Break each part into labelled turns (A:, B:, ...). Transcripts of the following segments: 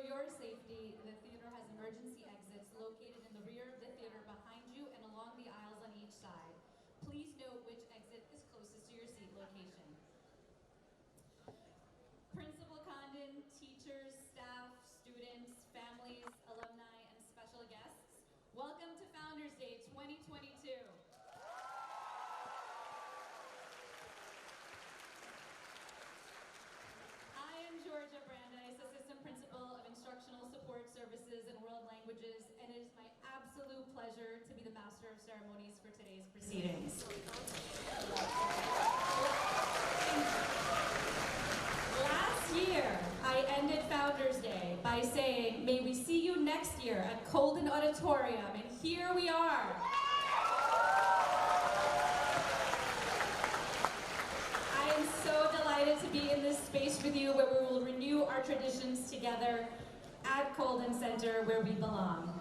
A: For your safety, the theater has emergency exits located in the rear of the theater behind you and along the aisles on each side. Please note which exit is closest to your seat location. Principal Condon, teachers, staff, students, families, alumni, and special guests, welcome to Founders Day 2022. I am Georgia Brandeis, Assistant Principal of Instructional Support Services and World Languages, and it is my absolute pleasure to be the Master of Ceremonies for today's proceedings. Last year, I ended Founders Day by saying, may we see you next year at Colden Auditorium, and here we are. I am so delighted to be in this space with you where we will renew our traditions together at Colden Center where we belong.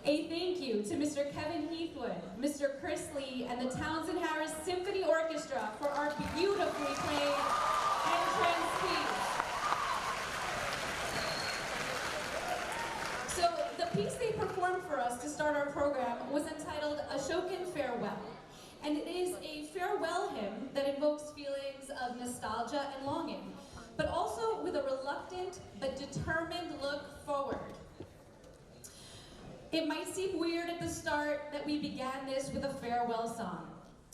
A: A thank you to Mr. Kevin Heathwood, Mr. Chris Lee, and the Townsend Harris Symphony Orchestra for our beautifully played entrance piece. So the piece they performed for us to start our program was entitled Ashokan Farewell. And it is a farewell hymn that invokes feelings of nostalgia and longing, but also with a reluctant but determined look forward. It might seem weird at the start that we began this with a farewell song,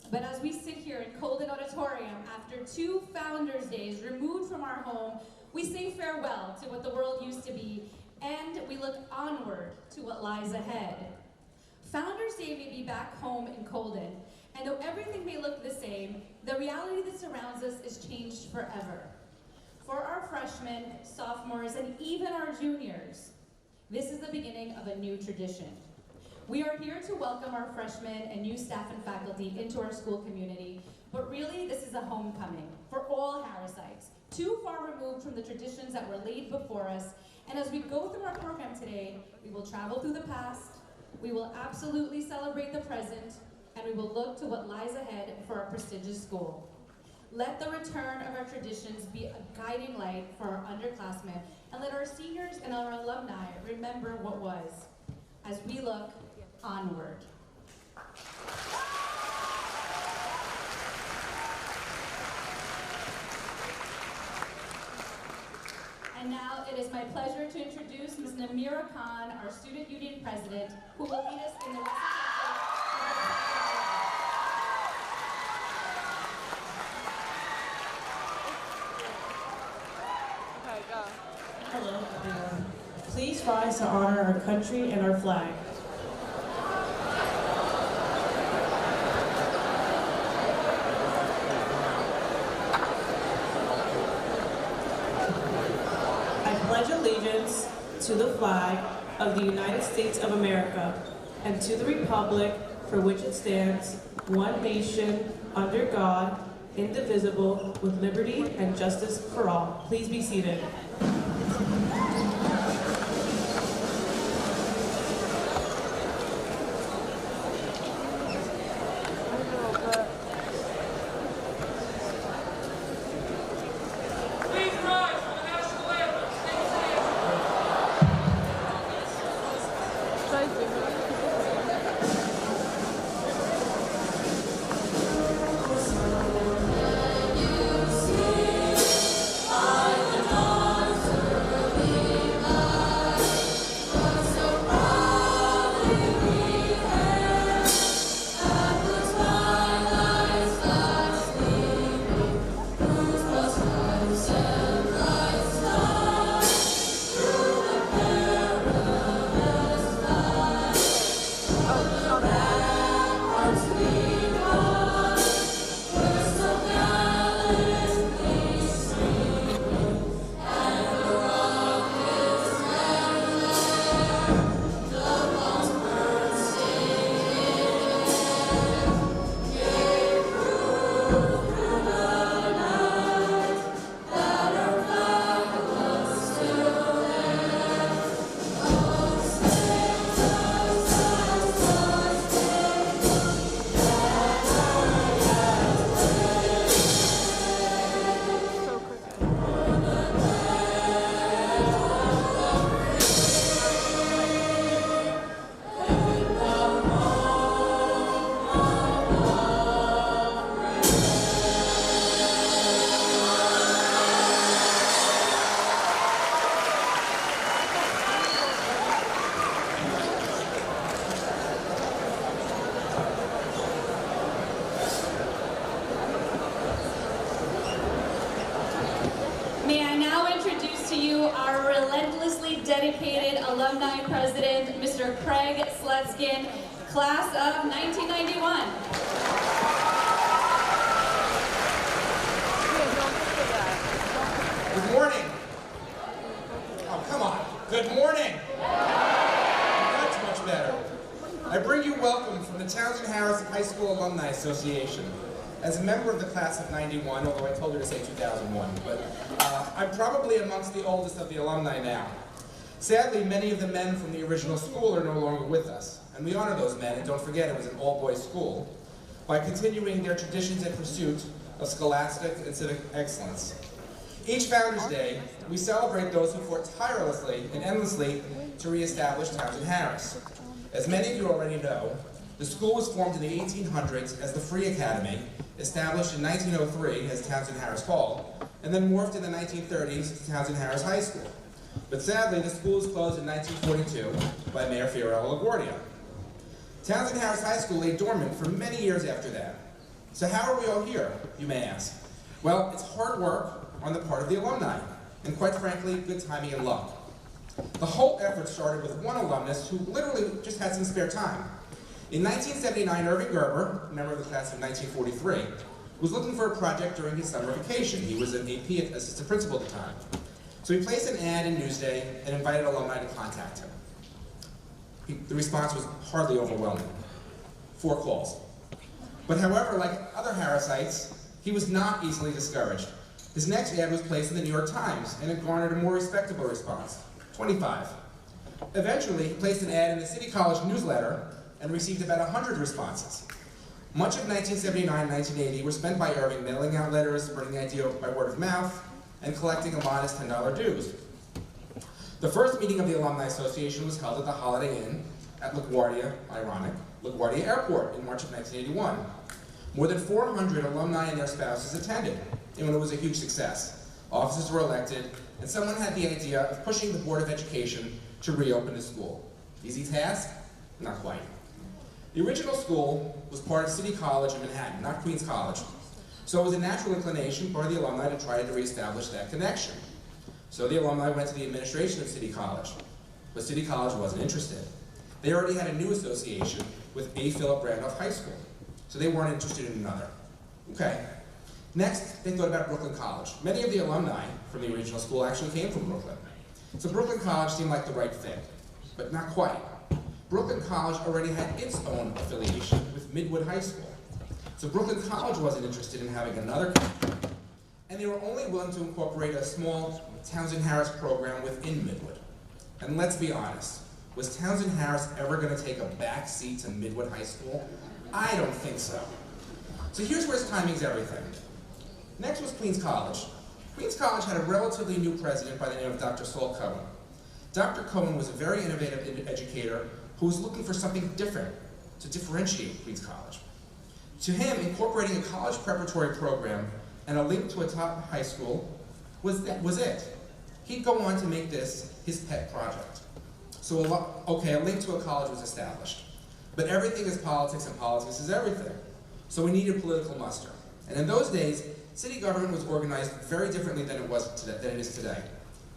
A: but as we sit here in Colden Auditorium after 2 Founders Days removed from our home, we say farewell to what the world used to be, and we look onward to what lies ahead. Founders Day may be back home in Colden, and though everything may look the same, the reality that surrounds us is changed forever. For our freshmen, sophomores, and even our juniors, this is the beginning of a new tradition. We are here to welcome our freshmen and new staff and faculty into our school community, but really this is a homecoming for all Harrisites, too far removed from the traditions that were laid before us. And as we go through our program today, we will travel through the past, we will absolutely celebrate the present, and we will look to what lies ahead for our prestigious school. Let the return of our traditions be a guiding light for our underclassmen, and let our seniors and our alumni remember what was, as we look onward. And now it is my pleasure to introduce Ms. Namira Khan, our Student Union President, who will lead us in the recitation.
B: Hello, everyone. Please rise to honor our country and our flag. I pledge allegiance to the flag of the United States of America and to the republic for which it stands, one nation, under God, indivisible, with liberty and justice for all. Please be seated.
C: I can answer
A: dedicated alumni president, Mr. Craig Slutskin, class of 1991.
C: Good morning. Oh, come on. Good morning. That's much better. I bring you welcome from the Townsend Harris High School Alumni Association. As a member of the class of 91, although I told her to say 2001, but I'm probably amongst the oldest of the alumni now. Sadly, many of the men from the original school are no longer with us, and we honor those men, and don't forget it was an all-boys school, by continuing their traditions and pursuit of scholastic and civic excellence. Each Founders Day, we celebrate those who fought tirelessly and endlessly to reestablish Townsend Harris. As many of you already know, the school was formed in the 1800s as the Free Academy, established in 1903 as Townsend Harris Hall, and then morphed in the 1930s to Townsend Harris High School. But sadly, the school was closed in 1942 by Mayor Fiorello LaGuardia. Townsend Harris High School lay dormant for many years after that. So how are we all here, you may ask? Well, it's hard work on the part of the alumni, and quite frankly, good timing and luck. The whole effort started with one alumnus who literally just had some spare time. In 1979, Irving Gerber, a member of the class of 1943, was looking for a project during his summer vacation. He was an AP assistant principal at the time. So he placed an ad in Newsday and invited alumni to contact him. The response was hardly overwhelming. 4 calls. But however, like other Harrisites, he was not easily discouraged. His next ad was placed in the New York Times, and it garnered a more respectable response, 25. Eventually, he placed an ad in the City College newsletter and received about 100 responses. Much of 1979 and 1980 were spent by Irving mailing out letters, spreading the idea by word of mouth, and collecting a modest $10 dues. The first meeting of the Alumni Association was held at the Holiday Inn at LaGuardia, ironic, LaGuardia Airport in March of 1981. More than 400 alumni and their spouses attended, and it was a huge success. Officers were elected, and someone had the idea of pushing the Board of Education to reopen the school. Easy task? Not quite. The original school was part of City College in Manhattan, not Queens College. So it was a natural inclination for the alumni to try to reestablish that connection. So the alumni went to the administration of City College, but City College wasn't interested. They already had a new association with A. Philip Randolph High School, so they weren't interested in another. Okay. Next, they thought about Brooklyn College. Many of the alumni from the original school actually came from Brooklyn. So Brooklyn College seemed like the right fit, but not quite. Brooklyn College already had its own affiliation with Midwood High School. So Brooklyn College wasn't interested in having another connection, and they were only willing to incorporate a small Townsend Harris program within Midwood. And let's be honest, was Townsend Harris ever going to take a back seat to Midwood High School? I don't think so. So here's where timing's everything. Next was Queens College. Queens College had a relatively new president by the name of Dr. Saul Cohen. Dr. Cohen was a very innovative educator who was looking for something different to differentiate Queens College. To him, incorporating a college preparatory program and a link to a top high school was it. He'd go on to make this his pet project. So a link to a college was established. But everything is politics and politics is everything. So we needed political muster. And in those days, city government was organized very differently than it is today.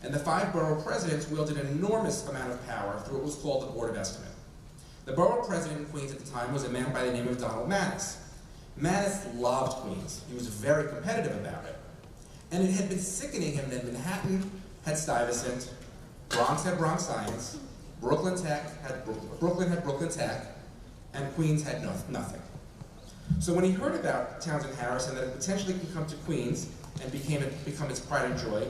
C: And the 5 borough presidents wielded an enormous amount of power through what was called the Board of Estimate. The borough president in Queens at the time was a man by the name of Donald Maness. Maness loved Queens. He was very competitive about it. And it had been sickening him that Manhattan had Stuyvesant, Bronx had Bronx Science, Brooklyn had Brooklyn Tech, and Queens had nothing. So when he heard about Townsend Harris and that it potentially could come to Queens and become its pride and joy,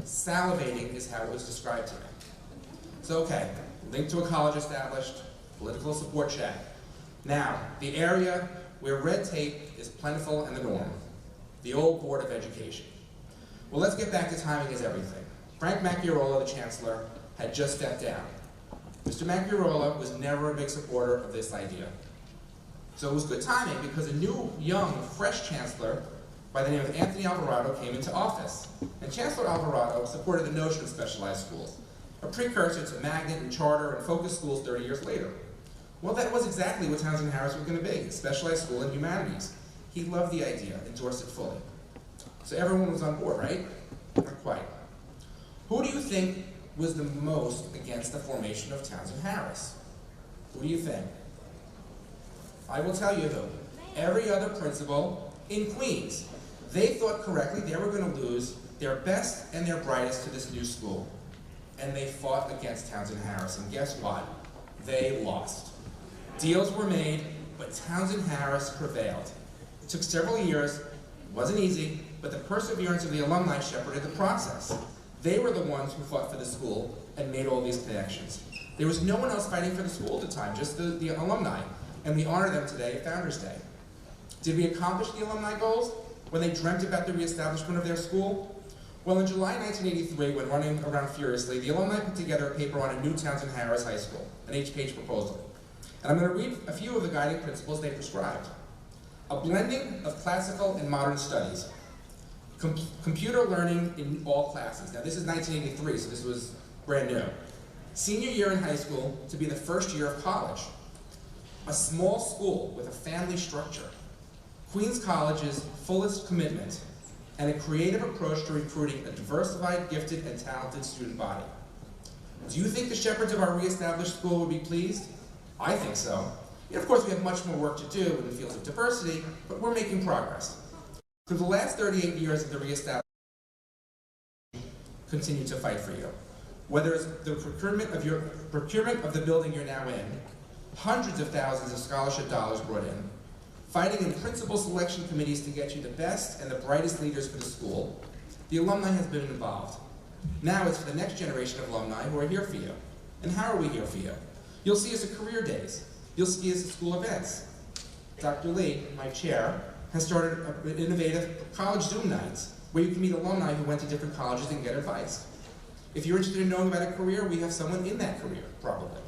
C: salivating is how it was described to me. So okay, link to a college established, political support check. Now, the area where red tape is plentiful and the norm, the old Board of Education. Well, let's get back to timing as everything. Frank Macchiarola, the chancellor, had just stepped down. Mr. Macchiarola was never a big supporter of this idea. So it was good timing because a new, young, fresh chancellor by the name of Anthony Alvarado came into office. And Chancellor Alvarado supported the notion of specialized schools, a precursor to magnet and charter and focus schools 30 years later. Well, that was exactly what Townsend Harris was going to be, a specialized school in humanities. He loved the idea, endorsed it fully. So everyone was on board, right? Not quite. Who do you think was the most against the formation of Townsend Harris? Who do you think? I will tell you who. Every other principal in Queens. They thought correctly they were going to lose their best and their brightest to this new school. And they fought against Townsend Harris. And guess what? They lost. Deals were made, but Townsend Harris prevailed. It took several years. It wasn't easy, but the perseverance of the alumni shepherded the process. They were the ones who fought for the school and made all these connections. There was no one else fighting for the school at the time, just the alumni. And we honor them today at Founders Day. Did we accomplish the alumni goals when they dreamt about the reestablishment of their school? Well, in July 1983, when running around furiously, the alumni put together a paper on a new Townsend Harris High School, an 8-page proposal. And I'm going to read a few of the guiding principles they prescribed. A blending of classical and modern studies. Computer learning in all classes. Now, this is 1983, so this was brand new. Senior year in high school to be the first year of college. A small school with a family structure. Queens College's fullest commitment, and a creative approach to recruiting a diversified, gifted, and talented student body. Do you think the shepherds of our reestablished school would be pleased? I think so. And of course, we have much more work to do in the fields of diversity, but we're making progress. Through the last 38 years of the reestablishment, continue to fight for you. Whether it's the procurement of the building you're now in, hundreds of thousands of scholarship dollars brought in, fighting in principal selection committees to get you the best and the brightest leaders for the school, the alumni has been involved. Now it's for the next generation of alumni who are here for you. And how are we here for you? You'll see us at career days. You'll see us at school events. Dr. Lee, my chair, has started innovative college Zoom nights where you can meet alumni who went to different colleges and get advice. If you're interested in knowing about a career, we have someone in that career, probably.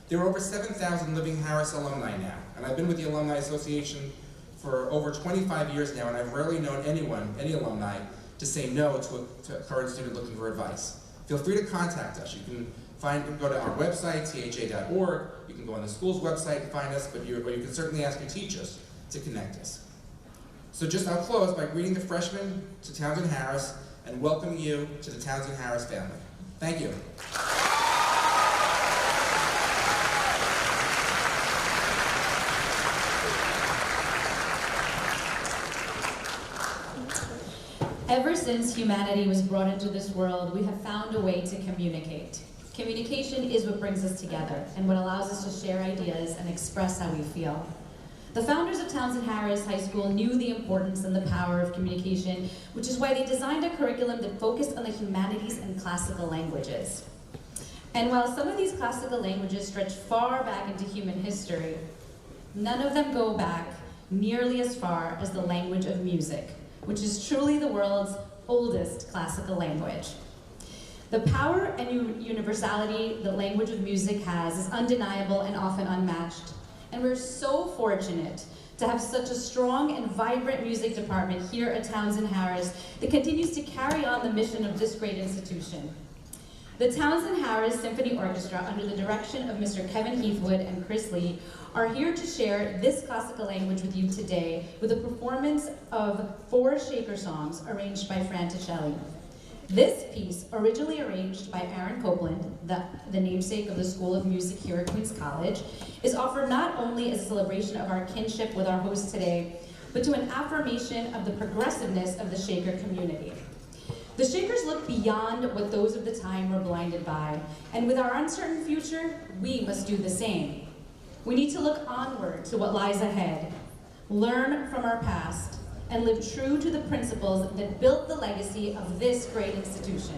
C: There are over 7,000 living Harris alumni now, and I've been with the Alumni Association for over 25 years now, and I've rarely known anyone, any alumni, to say no to a current student looking for advice. Feel free to contact us. You can go to our website, THHS.org. You can go on the school's website and find us, or you can certainly ask your teachers to connect us. So I'll close by greeting the freshmen to Townsend Harris and welcoming you to the Townsend Harris family. Thank you.
A: Ever since humanity was brought into this world, we have found a way to communicate. Communication is what brings us together and what allows us to share ideas and express how we feel. The founders of Townsend Harris High School knew the importance and the power of communication, which is why they designed a curriculum that focused on the humanities and classical languages. And while some of these classical languages stretch far back into human history, none of them go back nearly as far as the language of music, which is truly the world's oldest classical language. The power and universality the language of music has is undeniable and often unmatched. And we're so fortunate to have such a strong and vibrant music department here at Townsend Harris that continues to carry on the mission of this great institution. The Townsend Harris Symphony Orchestra, under the direction of Mr. Kevin Heathwood and Chris Lee, are here to share this classical language with you today with a performance of 4 Shaker songs arranged by Fran Ticelli. This piece, originally arranged by Aaron Copeland, the namesake of the School of Music here at Queens College, is offered not only as a celebration of our kinship with our host today, but to an affirmation of the progressiveness of the Shaker community. The Shakers look beyond what those of the time were blinded by, and with our uncertain future, we must do the same. We need to look onward to what lies ahead, learn from our past, and live true to the principles that built the legacy of this great institution.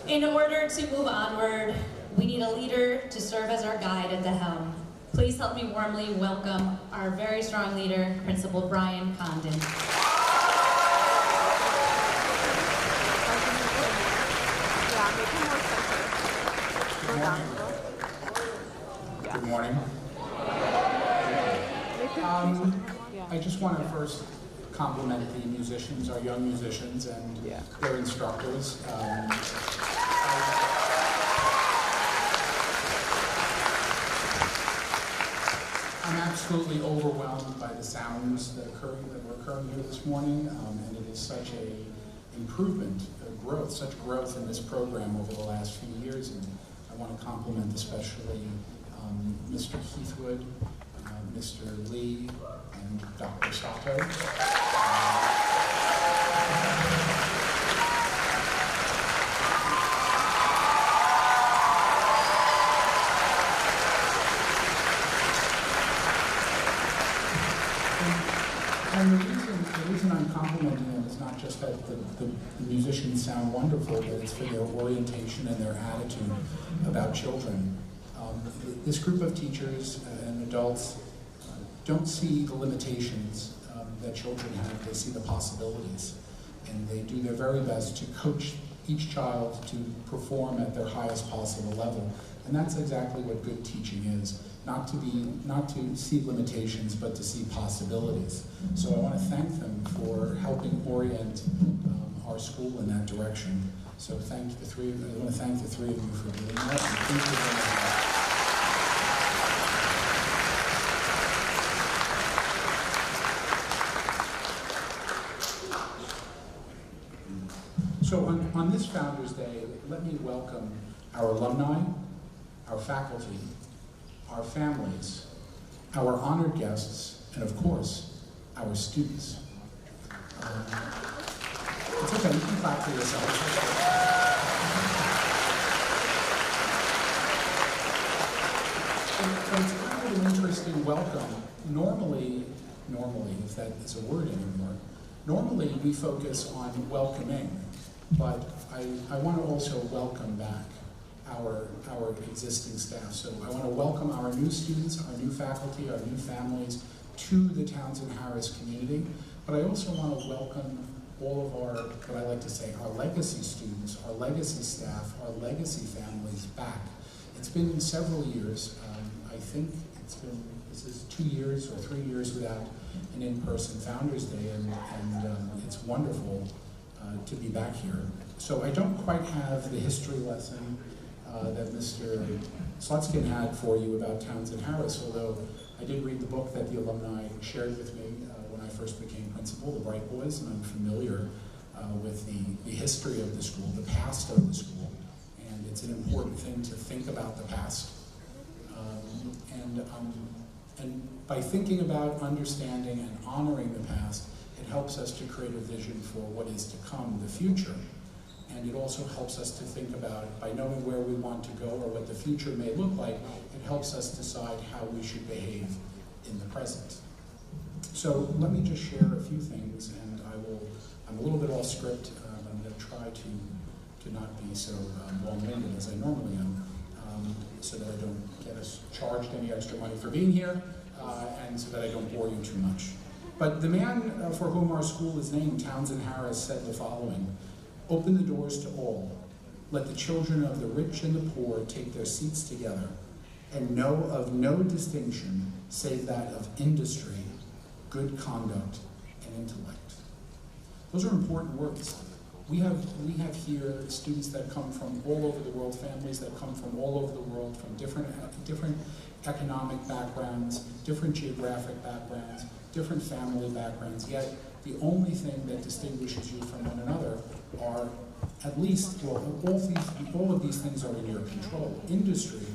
A: In order to move onward, we need a leader to serve as our guide at the helm. Please help me warmly welcome our very strong leader, Principal Brian Condon.
D: Good morning. I just want to first compliment the musicians, our young musicians, and their instructors. I'm absolutely overwhelmed by the sounds that were occurring here this morning, and it is such an improvement, such growth in this program over the last few years. And I want to compliment especially Mr. Heathwood, Mr. Lee, and Dr. Sato. And the reason I'm complimenting them is not just that the musicians sound wonderful, but it's for their orientation and their attitude about children. This group of teachers and adults don't see the limitations that children have. They see the possibilities, and they do their very best to coach each child to perform at their highest possible level. And that's exactly what good teaching is. Not to see limitations, but to see possibilities. So I want to thank them for helping orient our school in that direction. So I want to thank the three of you for doing that. And thank you very much. So on this Founders Day, let me welcome our alumni, our faculty, our families, our honored guests, and of course, our students. It's okay, you can clap for yourselves. It's kind of an interesting welcome. Normally, if that is a word anymore, normally we focus on welcoming, but I want to also welcome back our existing staff. So I want to welcome our new students, our new faculty, our new families to the Townsend Harris community. But I also want to welcome all of our, what I like to say, our legacy students, our legacy staff, our legacy families back. It's been several years. I think this is 2 years or 3 years without an in-person Founders Day, and it's wonderful to be back here. So I don't quite have the history lesson that Mr. Slutskin had for you about Townsend Harris, although I did read the book that the alumni shared with me when I first became principal, The Bright Boys, and I'm familiar with the history of the school, the past of the school, and it's an important thing to think about the past. And by thinking about, understanding, and honoring the past, it helps us to create a vision for what is to come, the future. And it also helps us to think about, by knowing where we want to go or what the future may look like, it helps us decide how we should behave in the present. So let me just share a few things, and I'm a little bit off script, but I'm going to try to not be so long-winded as I normally am, so that I don't get us charged any extra money for being here, and so that I don't bore you too much. But the man for whom our school is named, Townsend Harris, said the following: "Open the doors to all. Let the children of the rich and the poor take their seats together, and know of no distinction save that of industry, good conduct, and intellect." Those are important words. We have here students that come from all over the world, families that come from all over the world, from different economic backgrounds, different geographic backgrounds, different family backgrounds, yet the only thing that distinguishes you from one another are, at least, well, all of these things are in your control. Industry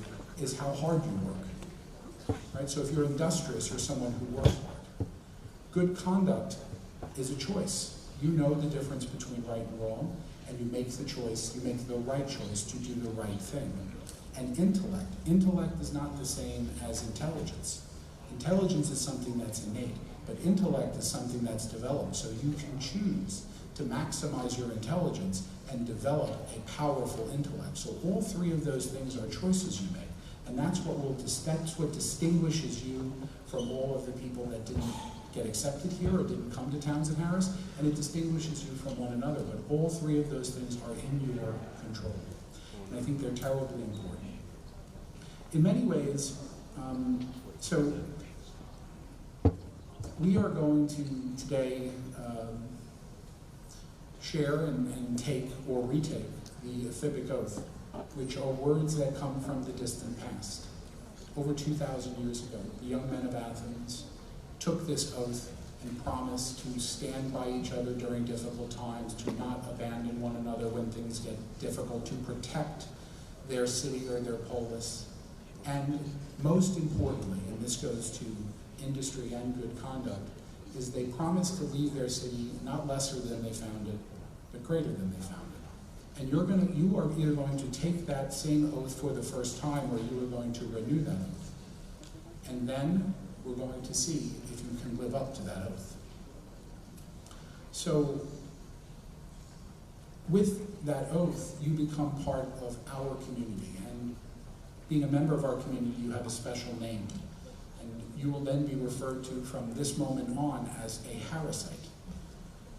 D: is how hard you work, right? So if you're industrious, you're someone who works hard. Good conduct is a choice. You know the difference between right and wrong, and you make the choice, you make the right choice to do the right thing. And intellect is not the same as intelligence. Intelligence is something that's innate, but intellect is something that's developed, so you can choose to maximize your intelligence and develop a powerful intellect. So all three of those things are choices you make. And that's what distinguishes you from all of the people that didn't get accepted here or didn't come to Townsend Harris, and it distinguishes you from one another. But all three of those things are in your control. And I think they're terribly important. In many ways, so we are going to today share and take or retake the Ephebic Oath, which are words that come from the distant past. Over 2,000 years ago, the young men of Athens took this oath and promised to stand by each other during difficult times, to not abandon one another when things get difficult, to protect their city or their polis. And most importantly, and this goes to industry and good conduct, is they promised to leave their city not lesser than they found it, but greater than they found it. And you are either going to take that same oath for the first time, or you are going to renew that oath. And then we're going to see if you can live up to that oath. So, with that oath, you become part of our community. And being a member of our community, you have a special name. And you will then be referred to from this moment on as a Harrisite.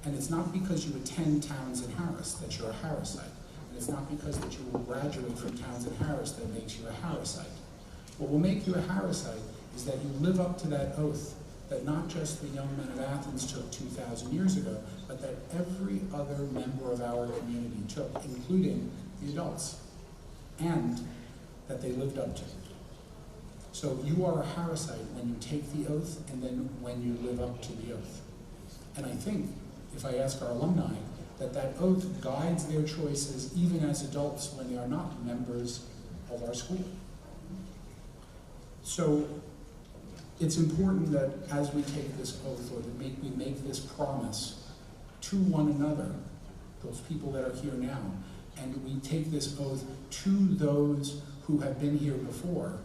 D: And it's not because you attend Townsend Harris that you're a Harrisite. And it's not because that you will graduate from Townsend Harris that makes you a Harrisite. What will make you a Harrisite is that you live up to that oath that not just the young men of Athens took 2,000 years ago, but that every other member of our community took, including the adults, and that they lived up to. So you are a Harrisite when you take the oath and then when you live up to the oath. And I think, if I ask our alumni, that oath guides their choices even as adults when they are not members of our school. So it's important that as we take this oath, or that we make this promise to one another, those people that are here now, and we take this oath to those who have been here before,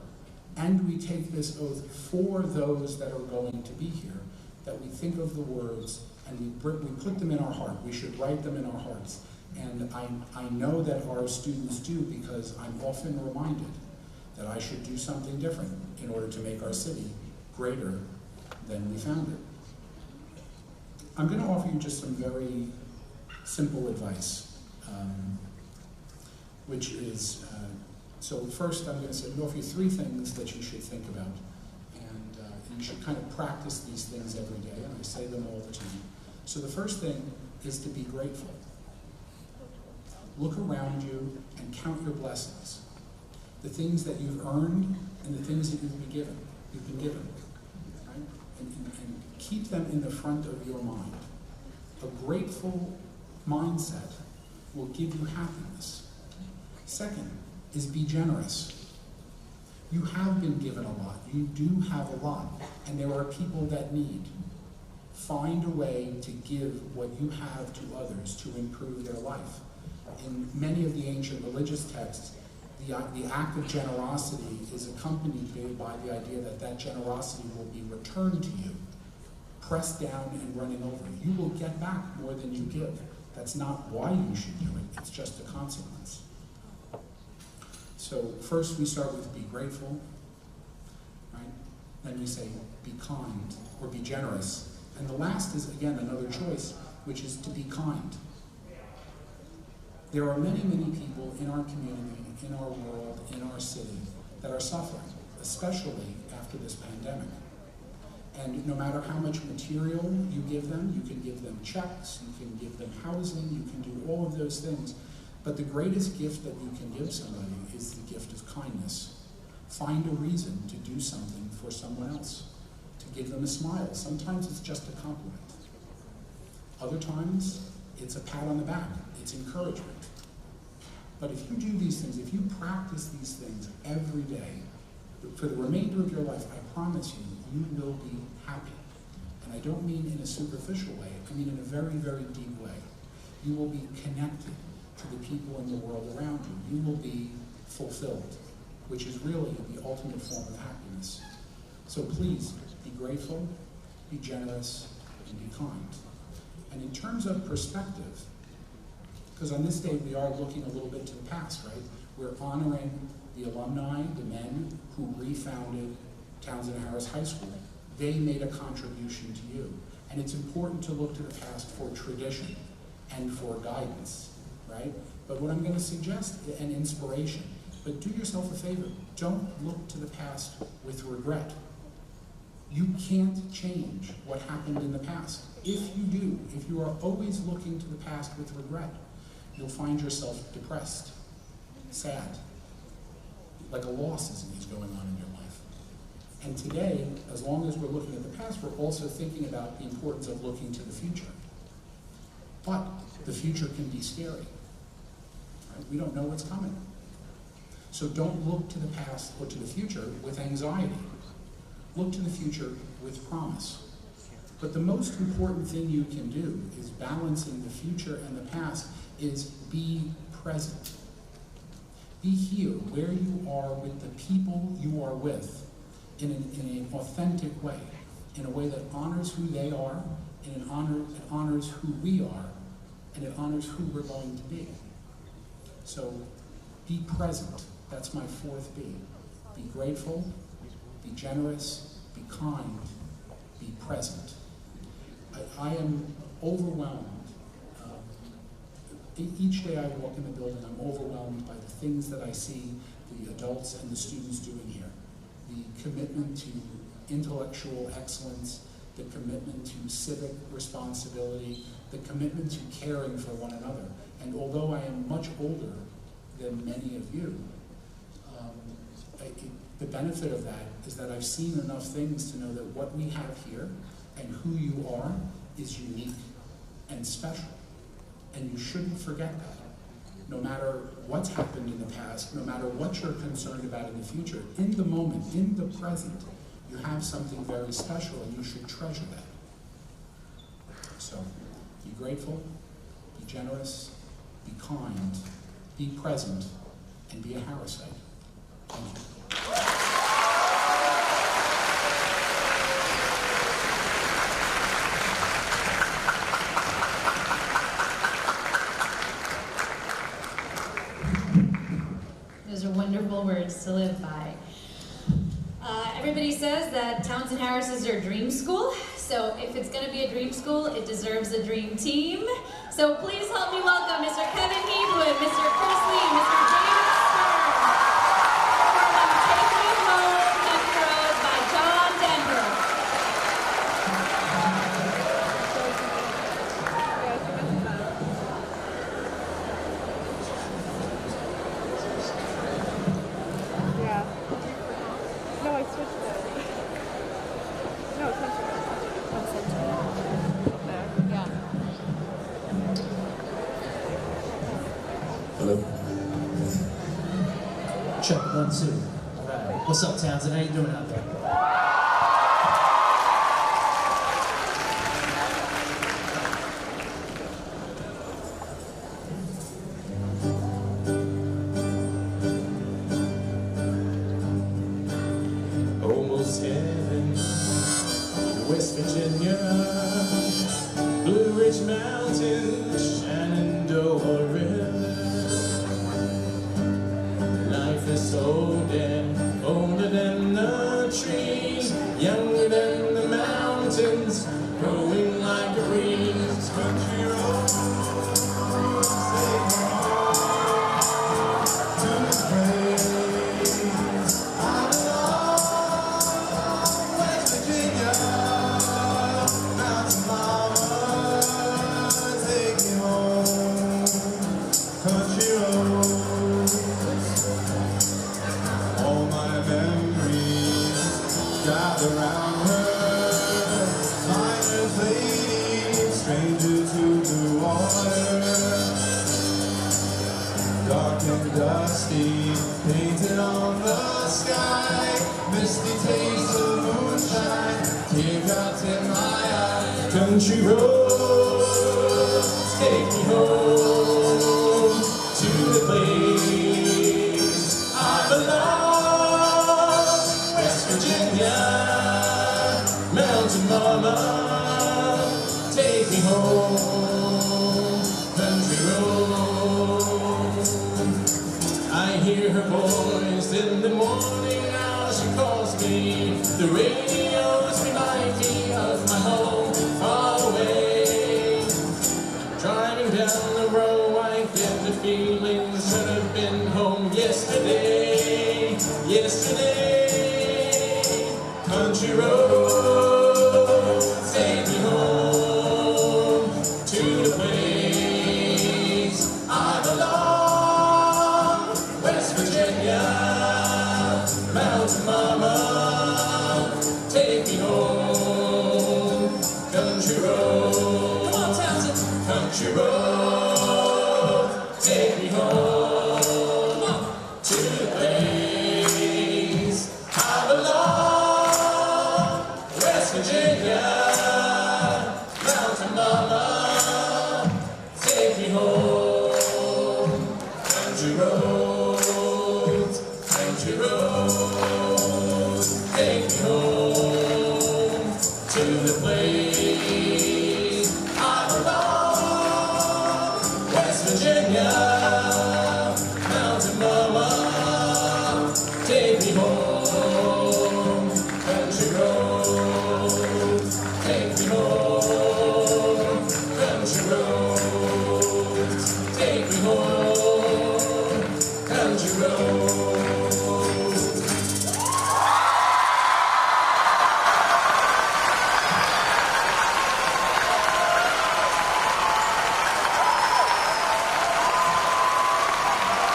D: and we take this oath for those that are going to be here, that we think of the words and we put them in our heart. We should write them in our hearts. And I know that our students do, because I'm often reminded that I should do something different in order to make our city greater than we found it. I'm going to offer you just some very simple advice, which is, so first I'm going to say, I'm going to offer you three things that you should think about. And you should kind of practice these things every day, and I say them all the time. So the first thing is to be grateful. Look around you and count your blessings. The things that you've earned and the things that you've been given, right? And keep them in the front of your mind. A grateful mindset will give you happiness. Second is be generous. You have been given a lot. You do have a lot. And there are people that need. Find a way to give what you have to others to improve their life. In many of the ancient religious texts, the act of generosity is accompanied by the idea that that generosity will be returned to you, pressed down and running over. You will get back more than you give. That's not why you should do it. It's just a consequence. So first we start with be grateful, right? Then we say be kind or be generous. And the last is, again, another choice, which is to be kind. There are many, many people in our community, in our world, in our city, that are suffering, especially after this pandemic. And no matter how much material you give them checks, you can give them housing, you can do all of those things. But the greatest gift that you can give somebody is the gift of kindness. Find a reason to do something for someone else. Give them a smile. Sometimes it's just a compliment. Other times, it's a pat on the back. It's encouragement. But if you do these things, if you practice these things every day, for the remainder of your life, I promise you, you will be happy. And I don't mean in a superficial way. I mean in a very, very deep way. You will be connected to the people in the world around you. You will be fulfilled, which is really the ultimate form of happiness. So please, be grateful, be generous, and be kind. And in terms of perspective, Because on this day, we are looking a little bit to the past, right? We're honoring the alumni, the men who refounded Townsend Harris High School. They made a contribution to you. And it's important to look to the past for tradition and for guidance, right? But what I'm going to suggest, and inspiration, but do yourself a favor. Don't look to the past with regret. You can't change what happened in the past. If you do, if you are always looking to the past with regret, you'll find yourself depressed, sad, like a loss is going on in your life. And today, as long as we're looking at the past, we're also thinking about the importance of looking to the future. But the future can be scary. Right? We don't know what's coming. So don't look to the past or to the future with anxiety. Look to the future with promise. But the most important thing you can do is balancing the future and the past is be present. Be here where you are with the people you are with in an authentic way, in a way that honors who they are, and it honors who we are, and it honors who we're going to be. So be present. That's my fourth B. Be grateful, be generous, be kind, be present. I am overwhelmed. Each day I walk in the building, I'm overwhelmed by the things that I see the adults and the students doing here. The commitment to intellectual excellence, the commitment to civic responsibility, the commitment to caring for one another. And although I am much older than many of you, the benefit of that is that I've seen enough things to know that what we have here and who you are is unique and special. And you shouldn't forget that. No matter what's happened in the past, no matter what you're concerned about in the future, in the moment, in the present, you have something very special and you should treasure that. So, be grateful, be generous, be kind, be present, and be a Harrisite. Thank you.
A: Those are wonderful words to live by. Everybody says that Townsend Harris is their dream school, so if it's going to be a dream school, it deserves a dream team. So please help me welcome Mr. Kevin Heathwood, Mr. Chris Lee, Mr. James Stern, for Take Me Home, Country Roads by John Denver.
E: Yeah. No, I switched it. No, it's not. There. Yeah.
F: Hello. Check 1, 2. All right. What's up, Townsend? How you doing out there? Almost heaven, West Virginia, Blue Ridge Mountains, Shenandoah River. Life is so dead, older than the trees, younger than the mountains, growing like a breeze. Country road, take me home to this place. I belong, West Virginia, Mountain Mama, take me home, country road. All my memories gather around her, miner's lady, stranger to the water. Dark and dusty, painted on the sky, misty taste of moonshine, teardrops in my eye. Country roads, take me home to the place I belong. West Virginia, Mountain Mama, take me home. Country roads. I hear her voice in the morning hours, she calls me. The radios remind me of my home far away. Driving down the road, I get the feeling should have been home yesterday. Yesterday, country road, take me home to the place I belong. West Virginia, Mountain Mama, take me home. Country road, come on, Townsend. Country road, take me home. Come on, to the place I belong. West Virginia, Mountain Mama, take me home. Country roads, country roads, take me home to the place I belong. West Virginia, Mountain Mama, take me home. Country roads, take me home. Country roads, take me home. Country roads.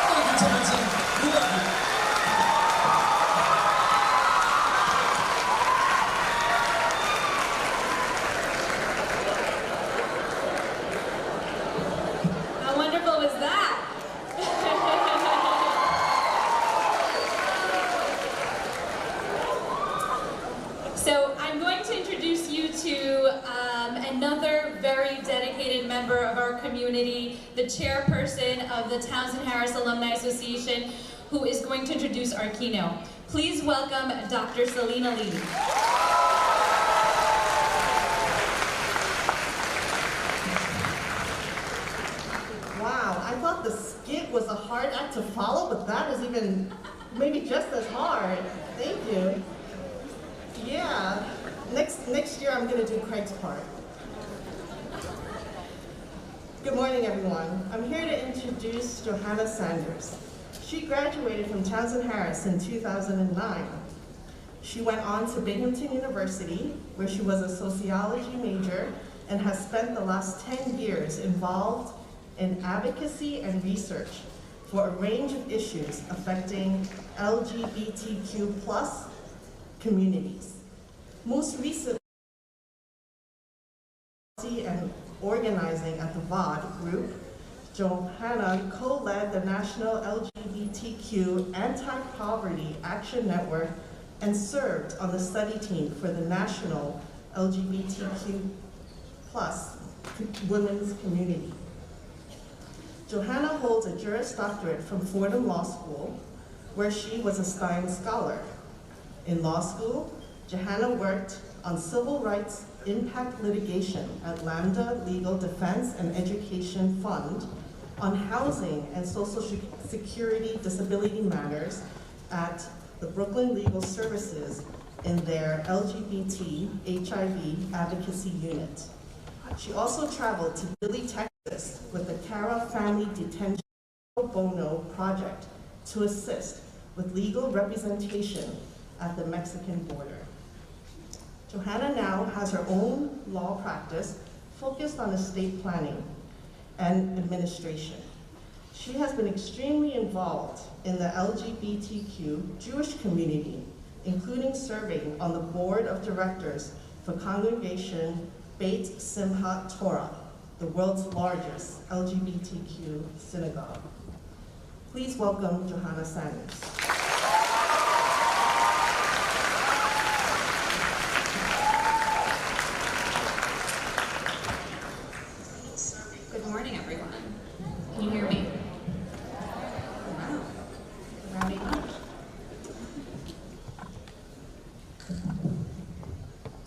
C: Thank you, Townsend. We love you.
A: How wonderful was that? So I'm going to introduce you to another very dedicated member of our community, the chairperson of the Townsend Harris Alumni Association, who is going to introduce our keynote. Please welcome Dr. Selena Lee.
G: Wow, I thought the skit was a hard act to follow, but that is even maybe just as hard. Thank you. Yeah, next year I'm gonna do Craig's part. Good morning, everyone. I'm here to introduce Johanna Sanders. She graduated from Townsend Harris in 2009. She went on to Binghamton University, where she was a sociology major and has spent the last 10 years involved in advocacy and research for a range of issues affecting LGBTQ+ communities. Most recently, and organizing at the VOD group, Johanna co-led the National LGBTQ Anti-Poverty Action Network and served on the study team for the National LGBTQ+ women's community. Johanna holds a Juris Doctorate from Fordham Law School, where she was a Stein Scholar. In law school, Johanna worked on civil rights impact litigation at Lambda Legal Defense and Education Fund, on housing and social security disability matters at the Brooklyn Legal Services in their LGBT HIV advocacy unit. She also traveled to Dilley, Texas with the Cara Family Detention Pro Bono Project to assist with legal representation at the Mexican border. Johanna now has her own law practice focused on estate planning and administration. She has been extremely involved in the LGBTQ Jewish community, including serving on the board of directors for Congregation Beit Simchat Torah, the world's largest LGBTQ synagogue. Please welcome Johanna Sanders.
A: Good morning, everyone. Can you hear me? Wow. Rowdy bunch.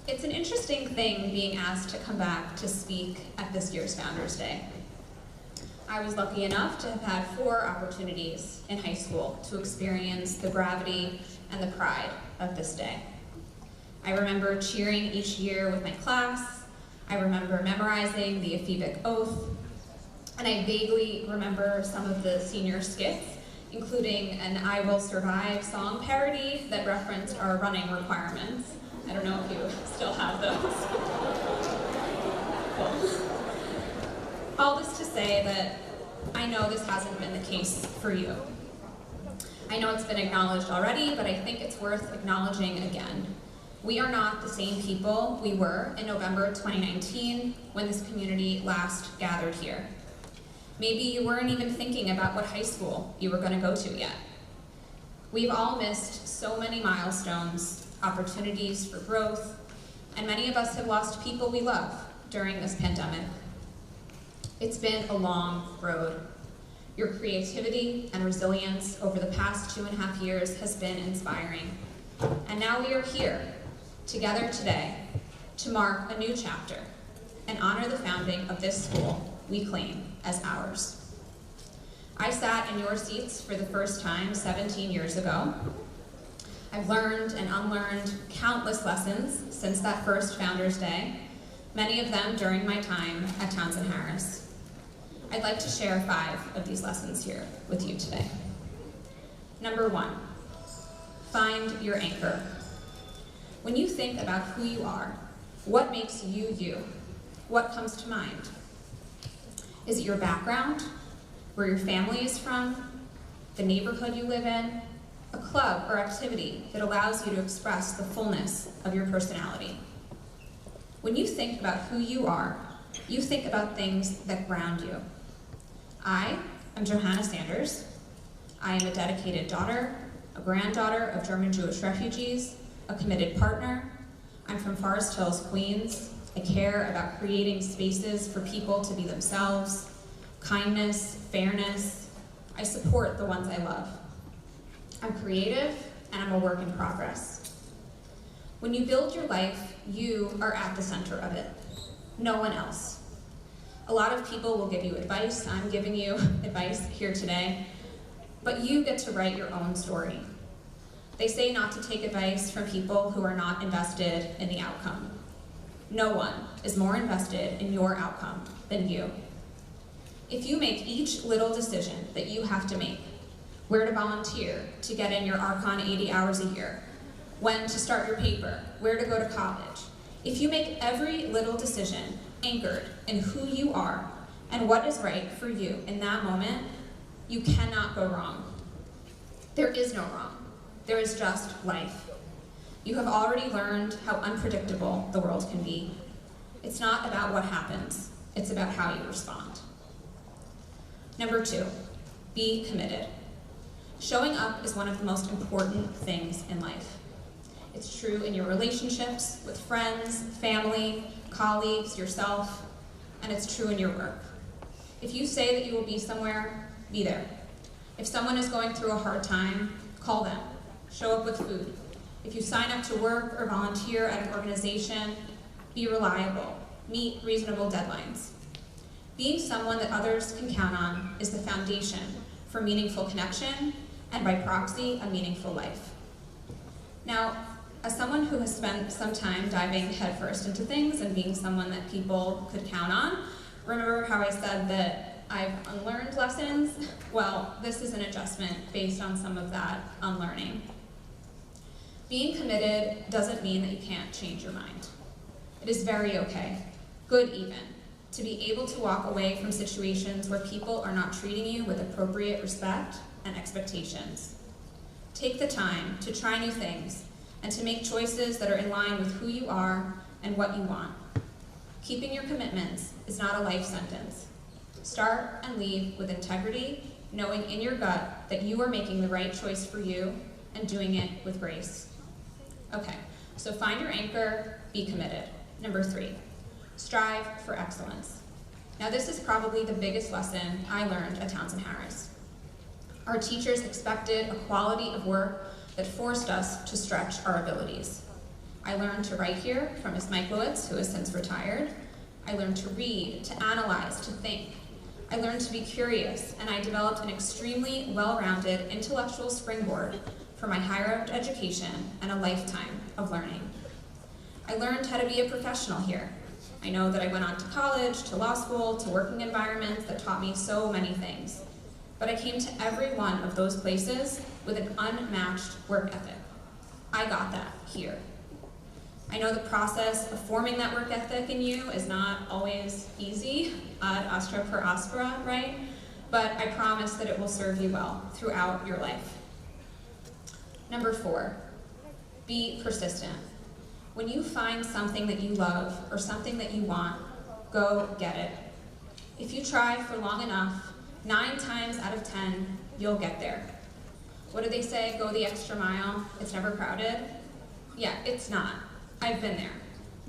A: It's an interesting thing being asked to come back to speak at this year's Founders Day.
H: I was lucky enough to have had 4 opportunities in high school to experience the gravity and the pride of this day. I remember cheering each year with my class. I remember memorizing the Ephebic Oath. And I vaguely remember some of the senior skits, including an I Will Survive song parody that referenced our running requirements. I don't know if you still have those. Cool. All this to say that I know this hasn't been the case for you. I know it's been acknowledged already, but I think it's worth acknowledging again. We are not the same people we were in November 2019 when this community last gathered here. Maybe you weren't even thinking about what high school you were going to go to yet. We've all missed so many milestones, opportunities for growth, and many of us have lost people we love during this pandemic. It's been a long road. Your creativity and resilience over the past 2.5 years has been inspiring. And now we are here, together today, to mark a new chapter and honor the founding of this school we claim as ours. I sat in your seats for the first time 17 years ago. I've learned and unlearned countless lessons since that first Founders Day, many of them during my time at Townsend Harris. I'd like to share 5 of these lessons here with you today. Number 1, find your anchor. When you think about who you are, what makes you you? What comes to mind? Is it your background, where your family is from, the neighborhood you live in, a club or activity that allows you to express the fullness of your personality? When you think about who you are, you think about things that ground you. I am Johanna Sanders. I am a dedicated daughter, a granddaughter of German Jewish refugees, a committed partner. I'm from Forest Hills, Queens. I care about creating spaces for people to be themselves, kindness, fairness. I support the ones I love. I'm creative, and I'm a work in progress. When you build your life, you are at the center of it, no one else. A lot of people will give you advice. I'm giving you advice here today, but you get to write your own story. They say not to take advice from people who are not invested in the outcome. No one is more invested in your outcome than you. If you make each little decision that you have to make, where to volunteer to get in your Archon 80 hours a year, when to start your paper, where to go to college, if you make every little decision anchored in who you are and what is right for you in that moment, you cannot go wrong. There is no wrong. There is just life. You have already learned how unpredictable the world can be. It's not about what happens, it's about how you respond. Number 2, be committed. Showing up is one of the most important things in life. It's true in your relationships with friends, family, colleagues, yourself, and it's true in your work. If you say that you will be somewhere, be there. If someone is going through a hard time, call them. Show up with food. If you sign up to work or volunteer at an organization, be reliable. Meet reasonable deadlines. Being someone that others can count on is the foundation for meaningful connection and, by proxy, a meaningful life. Now, as someone who has spent some time diving headfirst into things and being someone that people could count on, remember how I said that I've unlearned lessons? Well, this is an adjustment based on some of that unlearning. Being committed doesn't mean that you can't change your mind. It is very okay, good even, to be able to walk away from situations where people are not treating you with appropriate respect and expectations. Take the time to try new things and to make choices that are in line with who you are and what you want. Keeping your commitments is not a life sentence. Start and leave with integrity, knowing in your gut that you are making the right choice for you and doing it with grace. Okay, so find your anchor, be committed. Number 3, strive for excellence. Now this is probably the biggest lesson I learned at Townsend Harris. Our teachers expected a quality of work that forced us to stretch our abilities. I learned to write here from Ms. Miklowitz, who has since retired. I learned to read, to analyze, to think. I learned to be curious, and I developed an extremely well-rounded intellectual springboard for my higher education and a lifetime of learning. I learned how to be a professional here. I know that I went on to college, to law school, to working environments that taught me so many things. But I came to every one of those places with an unmatched work ethic. I got that here. I know the process of forming that work ethic in you is not always easy, ad astra per aspera, right? But I promise that it will serve you well throughout your life. Number 4, be persistent. When you find something that you love or something that you want, go get it. If you try for long enough, 9 times out of 10, you'll get there. What do they say? Go the extra mile. It's never crowded. Yeah, it's not. I've been there.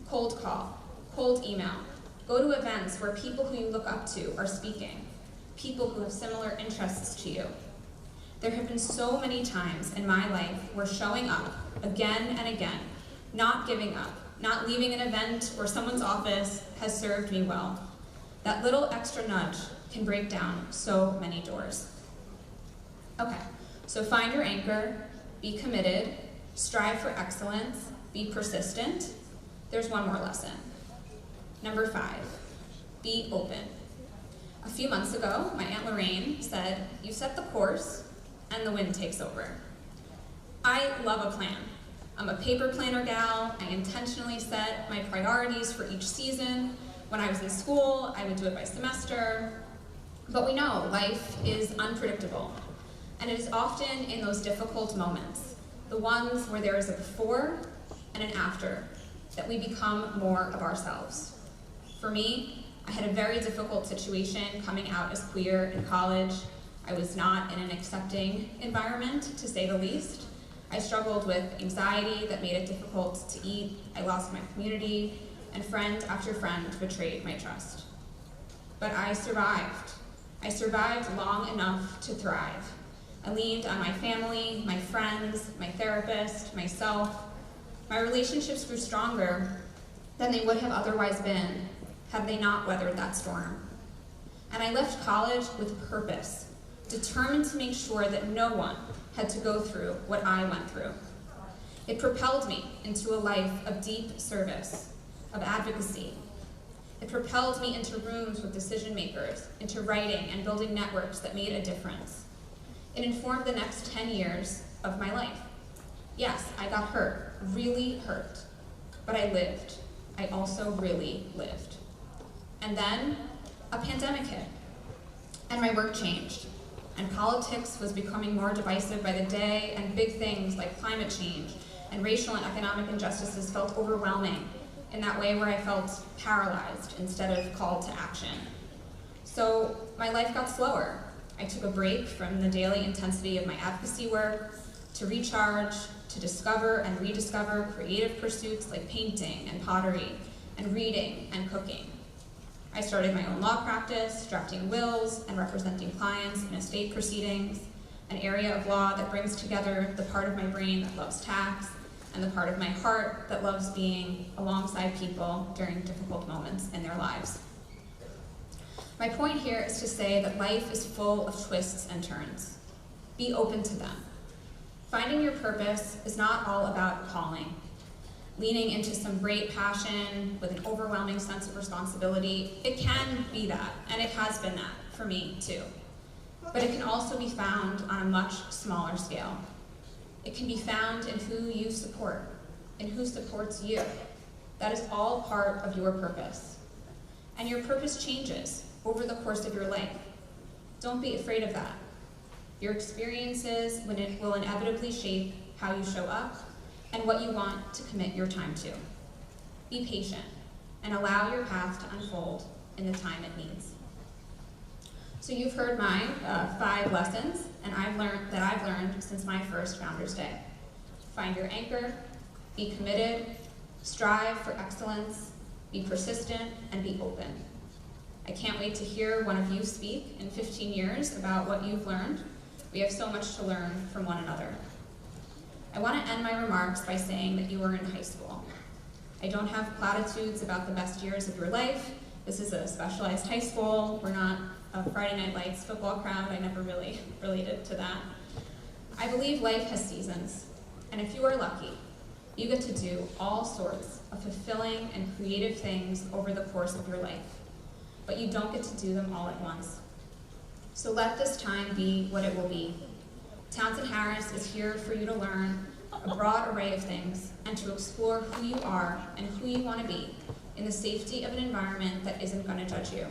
H: Cold call, cold email. Go to events where people who you look up to are speaking, people who have similar interests to you. There have been so many times in my life where showing up again and again, not giving up, not leaving an event or someone's office has served me well. That little extra nudge can break down so many doors. Okay, so find your anchor, be committed, strive for excellence, be persistent. There's one more lesson. Number 5, be open. A few months ago, my Aunt Lorraine said, you set the course and the wind takes over. I love a plan. I'm a paper planner gal. I intentionally set my priorities for each season. When I was in school, I would do it by semester. But we know life is unpredictable. And it is often in those difficult moments, the ones where there is a before and an after, that we become more of ourselves. For me, I had a very difficult situation coming out as queer in college. I was not in an accepting environment, to say the least. I struggled with anxiety that made it difficult to eat. I lost my community, and friend after friend betrayed my trust. But I survived. I survived long enough to thrive. I leaned on my family, my friends, my therapist, myself. My relationships grew stronger than they would have otherwise been had they not weathered that storm. And I left college with purpose, determined to make sure that no one had to go through what I went through. It propelled me into a life of deep service, of advocacy. It propelled me into rooms with decision makers, into writing and building networks that made a difference. It informed the next 10 years of my life. Yes, I got hurt, really hurt, but I lived. I also really lived. And then a pandemic hit, and my work changed. And politics was becoming more divisive by the day, and big things like climate change and racial and economic injustices felt overwhelming in that way where I felt paralyzed instead of called to action. So my life got slower. I took a break from the daily intensity of my advocacy work to recharge, to discover and rediscover creative pursuits like painting and pottery and reading and cooking. I started my own law practice, drafting wills and representing clients in estate proceedings, an area of law that brings together the part of my brain that loves tax and the part of my heart that loves being alongside people during difficult moments in their lives. My point here is to say that life is full of twists and turns. Be open to them. Finding your purpose is not all about calling. Leaning into some great passion with an overwhelming sense of responsibility, it can be that, and it has been that for me too. But it can also be found on a much smaller scale. It can be found in who you support, in who supports you. That is all part of your purpose. And your purpose changes over the course of your life. Don't be afraid of that. Your experiences will inevitably shape how you show up and what you want to commit your time to. Be patient and allow your path to unfold in the time it needs. So you've heard my 5 lessons and I've learned since my first Founders Day. Find your anchor, be committed, strive for excellence, be persistent, and be open. I can't wait to hear one of you speak in 15 years about what you've learned. We have so much to learn from one another. I want to end my remarks by saying that you are in high school. I don't have platitudes about the best years of your life, This is a specialized high school. We're not a Friday Night Lights football crowd. I never really related to that. I believe life has seasons, and if you are lucky, you get to do all sorts of fulfilling and creative things over the course of your life, but you don't get to do them all at once. So let this time be what it will be. Townsend Harris is here for you to learn a broad array of things and to explore who you are and who you want to be in the safety of an environment that isn't going to judge you.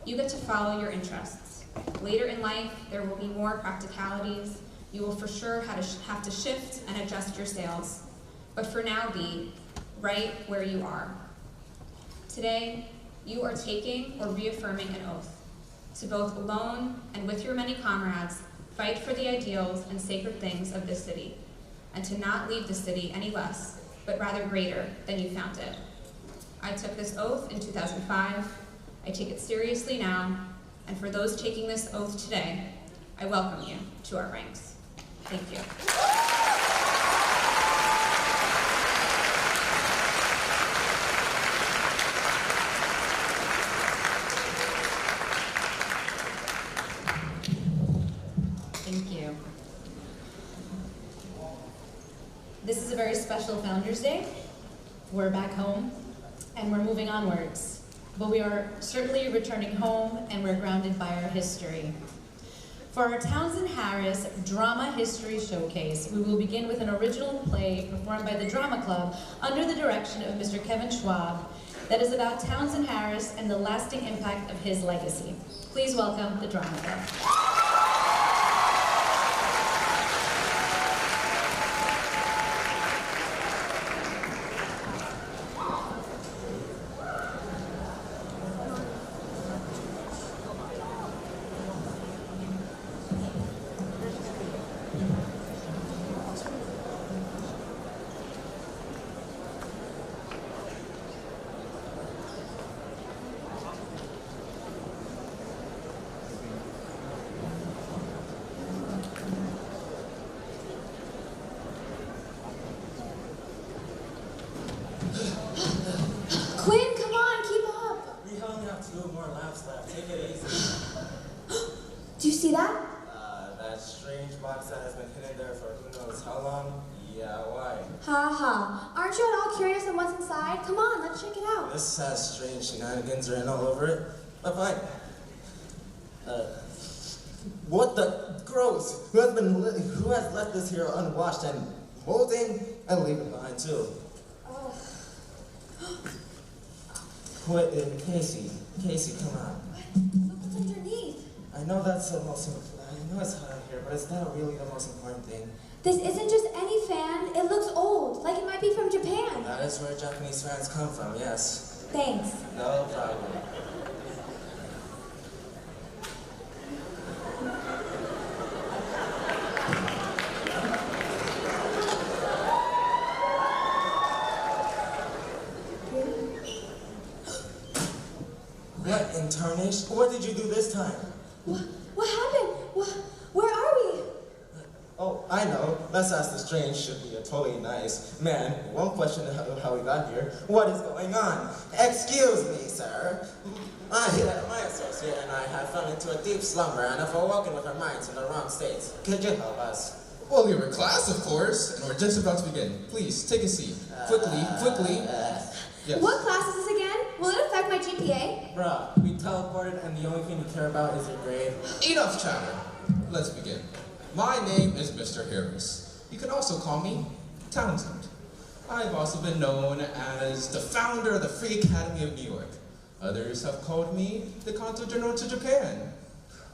H: You get to follow your interests. Later in life, there will be more practicalities. You will for sure have to shift and adjust your sails, but for now be right where you are. Today, you are taking or reaffirming an oath to both alone and with your many comrades fight for the ideals and sacred things of this city, and to not leave the city any less, but rather greater than you found it. I took this oath in 2005. I take it seriously now, and for those taking this oath today, I welcome you to our ranks. Thank you.
A: Thank you. This is a very special Founders Day. We're back home, and we're moving onwards. But we are certainly returning home, and we're grounded by our history. For our Townsend Harris Drama History Showcase, we will begin with an original play performed by the Drama Club under the direction of Mr. Kevin Schwab that is about Townsend Harris and the lasting impact of his legacy. Please welcome the Drama Club.
I: Do you see that?
J: That strange box that has been hidden there for who knows how long? Yeah, why?
I: Ha ha. Aren't you at all curious on what's inside? Come on, let's check it out.
J: This has strange shenanigans written all over it. But fine. What the gross? Who has left this here unwashed and molting and leaving behind too?
I: Oh.
J: Wait, Casey, come on.
I: Look what's underneath.
J: I know that's the most. I know it's hot out here, but it's not really the most important thing.
I: This isn't just any fan. It looks old, like it might be from Japan.
J: That is where Japanese fans come from, yes.
I: Thanks.
J: No problem. What in tarnation? What did you do this time?
I: What happened? Where are we?
J: Oh, I know. Let's ask the strange. Should be a totally nice man. Won't question how we got here. What is going on? Excuse me, sir. My associate and I have fallen into a deep slumber and have awoken with our minds in the wrong states. Could you help us?
F: Well, you're in class, of course, and we're just about to begin. Please, take a seat. Quickly. Yes.
I: What class is this again? Will it affect my GPA?
J: Bruh, we teleported and the only thing we care about is your grade.
F: Enough chatter. Let's begin. My name is Mr. Harris. You can also call me Townsend. I've also been known as the founder of the Free Academy of New York. Others have called me the Consul General to Japan.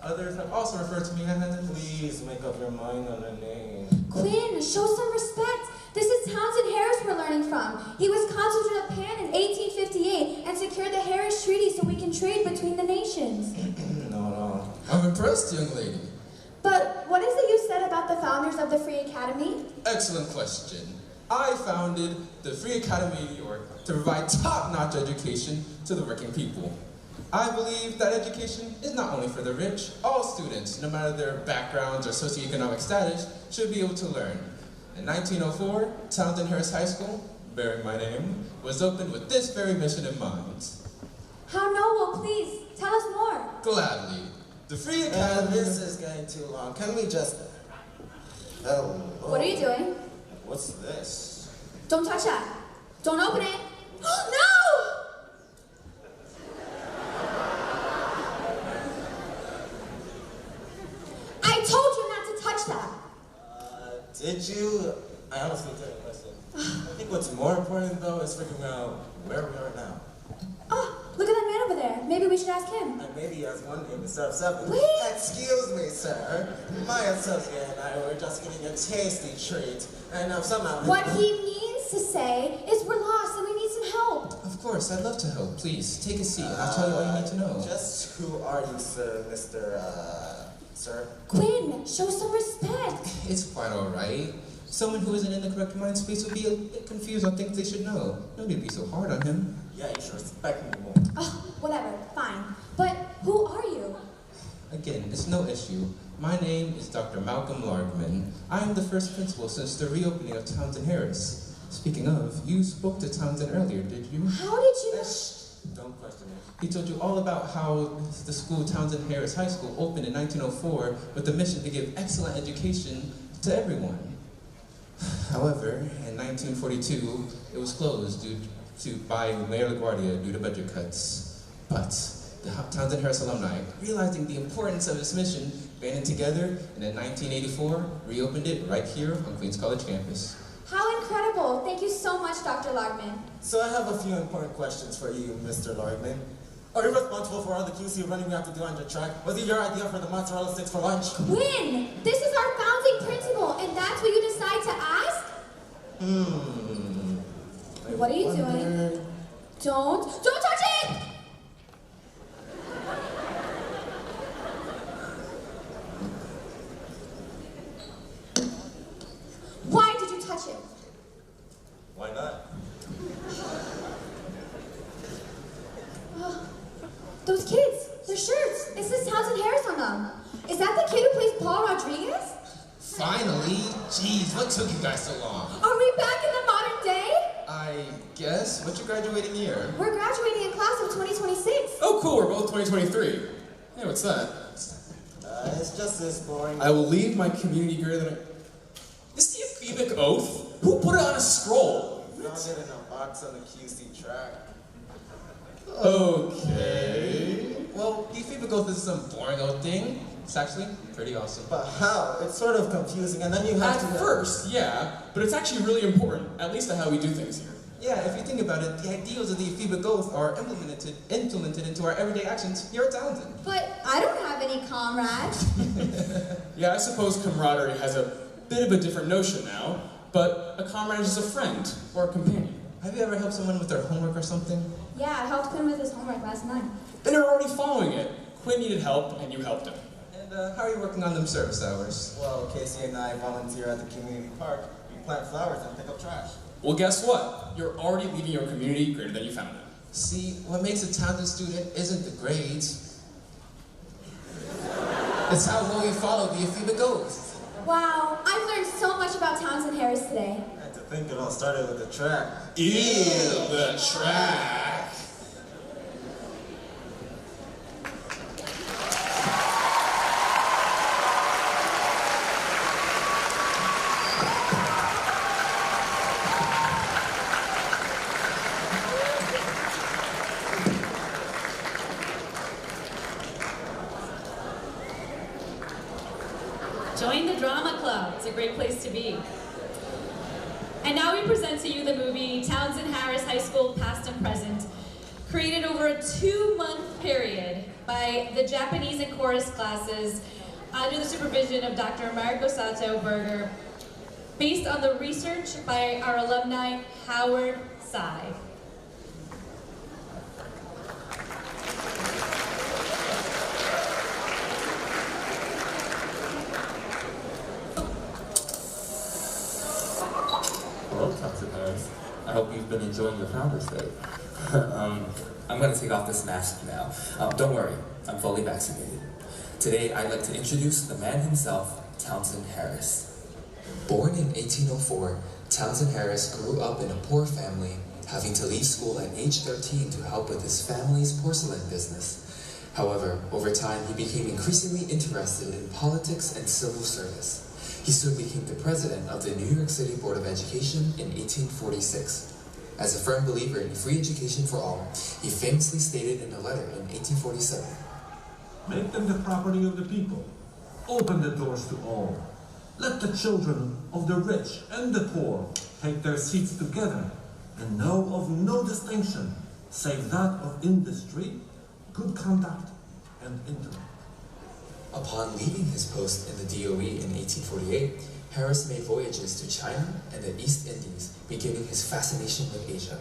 F: Others have also referred to me as...
J: Please make up your mind on the name.
I: Quinn, show some respect. This is Townsend Harris we're learning from. He was consul to Japan in 1858 and secured the Harris Treaty so we can trade between the nations.
J: Not at all.
F: I'm impressed, young lady.
I: But what is it you said about the founders of the Free Academy?
F: Excellent question. I founded the Free Academy of New York to provide top-notch education to the working people. I believe that education is not only for the rich. All students, no matter their backgrounds or socioeconomic status, should be able to learn. In 1904, Townsend Harris High School, bearing my name, was opened with this very mission in mind.
I: How noble, please. Tell us more.
F: Gladly. The Free Academy...
J: This is getting too long. Can we just... Oh.
I: What are you doing?
J: What's this?
I: Don't touch that. Don't open it. No! I told you not to touch that.
J: Did you? I honestly didn't listen. I think what's more important, though, is figuring out where we are now.
I: Oh, look at that man over there. Maybe we should ask him.
J: And maybe he has one name instead of 7.
I: Wait.
J: Excuse me, sir. My associate and I were just getting a tasty treat, and now somehow...
I: What he means to say is we're lost and we need some help.
F: Of course, I'd love to help. Please, take a seat. I'll tell you all you need to know.
J: Just who are you, sir, sir?
I: Quinn, show some respect.
F: It's quite all right. Someone who isn't in the correct mind space would be a bit confused on things they should know. No need to be so hard on him.
J: Yeah, you should respect me more.
I: Oh, whatever, fine. But who are you?
F: Again, it's no issue. My name is Dr. Malcolm Largman. I am the first principal since the reopening of Townsend Harris. Speaking of, you spoke to Townsend earlier, did you?
I: How did you...
J: Don't question me.
F: He told you all about how the school, Townsend Harris High School, opened in 1904 with the mission to give excellent education to everyone. However, in 1942, it was closed by Mayor LaGuardia due to budget cuts. But the Townsend Harris alumni, realizing the importance of its mission, banded together and in 1984 reopened it right here on Queens College campus.
I: How incredible! Thank you so much, Dr. Largman.
J: So I have a few important questions for you, Mr. Largman. Are you responsible for all the QC running we have to do on your track? Was it your idea for the mozzarella sticks for lunch?
I: Quinn, this is our founding principle, and that's what you decide to ask? What are you doing? Don't touch it! Why did you touch it?
J: Why not?
I: Those kids, their shirts, it says Townsend Harris on them. Is that the kid who plays Paul Rodriguez?
F: Finally? Jeez, what took you guys so long?
I: Are we back in the modern day?
F: I guess. What's your graduating year?
I: We're graduating in class of 2026.
K: Oh, cool, we're both 2023. Hey, what's that?
J: It's just this boring.
K: I will leave my community greater than Is the Ephebic Oath? Who put it on a scroll?
J: Found it in a box on the QC track.
F: Okay. Well, the Ephebic Oath is some boring old thing. It's actually pretty awesome.
J: But how? It's sort of confusing, and then you have to...
K: At first, yeah, but it's actually really important, at least to how we do things here.
F: Yeah, if you think about it, the ideals of the Ephebic Oath are implemented into our everyday actions here at Townsend.
I: But I don't have any comrades.
K: Yeah, I suppose camaraderie has a bit of a different notion now, but a comrade is just a friend or a companion.
F: Have you ever helped someone with their homework or something?
I: Yeah, I helped Quinn with his homework last night.
K: Then you're already following it. Quinn needed help, and you helped him.
F: And how are you working on them service hours?
J: Well, Casey and I volunteer at the community park. We plant flowers and pick up trash.
K: Well, guess what? You're already leaving your community greater than you found it.
F: See, what makes a Townsend student isn't the grades. It's how well you follow the Ephebic Oath.
I: Wow, I've learned so much about Townsend Harris today.
J: I had to think it all started with the track.
K: Ew, the track.
A: Join the drama club. It's a great place to be. And now we present to you the movie Townsend Harris High School Past and Present, created over a 2-month period by the Japanese and chorus classes under the supervision of Dr. Mariko Sato Berger, based on the research by our alumni, Howard Tsai.
L: Hello, Townsend Harris. I hope you've been enjoying your Founders Day. I'm going to take off this mask now. Don't worry, I'm fully vaccinated. Today, I'd like to introduce the man himself, Townsend Harris.
M: Born in 1804, Townsend Harris grew up in a poor family,
L: having to leave school at age 13 to help with his family's porcelain business. However, over time, he became increasingly interested in politics and civil service. He soon became the president of the New York City Board of Education in 1846. As a firm believer in free education for all, he famously stated in a letter in 1847,
M: "Make them the property of the people. Open the doors to all. Let the children of the rich and the poor take their seats together and know of no distinction save that of industry, good conduct, and intellect."
L: Upon leaving his post in the DOE in 1848, Harris made voyages to China and the East Indies, beginning his fascination with Asia.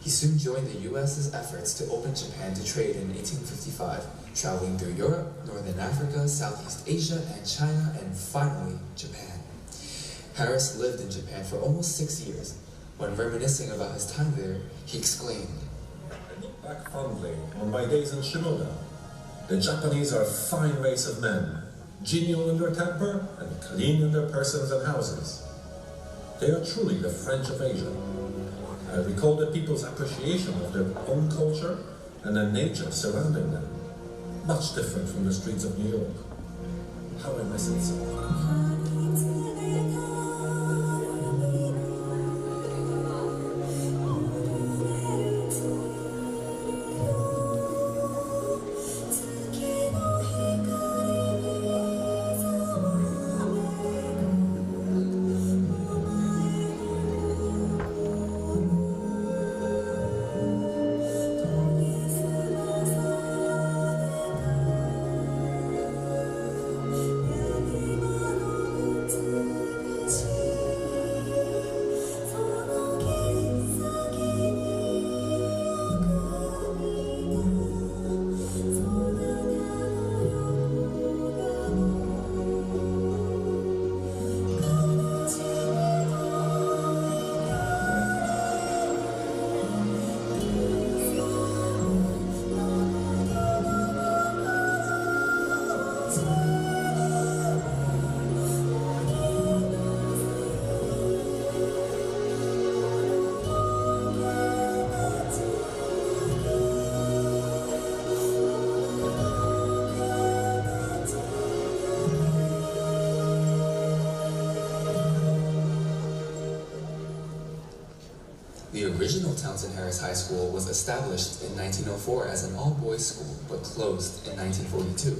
L: He soon joined the U.S.'s efforts to open Japan to trade in 1855, traveling through Europe, Northern Africa, Southeast Asia, and China, and finally, Japan. Harris lived in Japan for almost 6 years. When reminiscing about his time there, he exclaimed,
M: "I look back fondly on my days in Shimoda. The Japanese are a fine race of men, genial in their temper and clean in their persons and houses. They are truly the French of Asia. I recall the people's appreciation of their own culture and the nature surrounding them, much different from the streets of New York. How I miss it so."
L: The original Townsend Harris High School was established in 1904 as an all-boys school, but closed in 1942.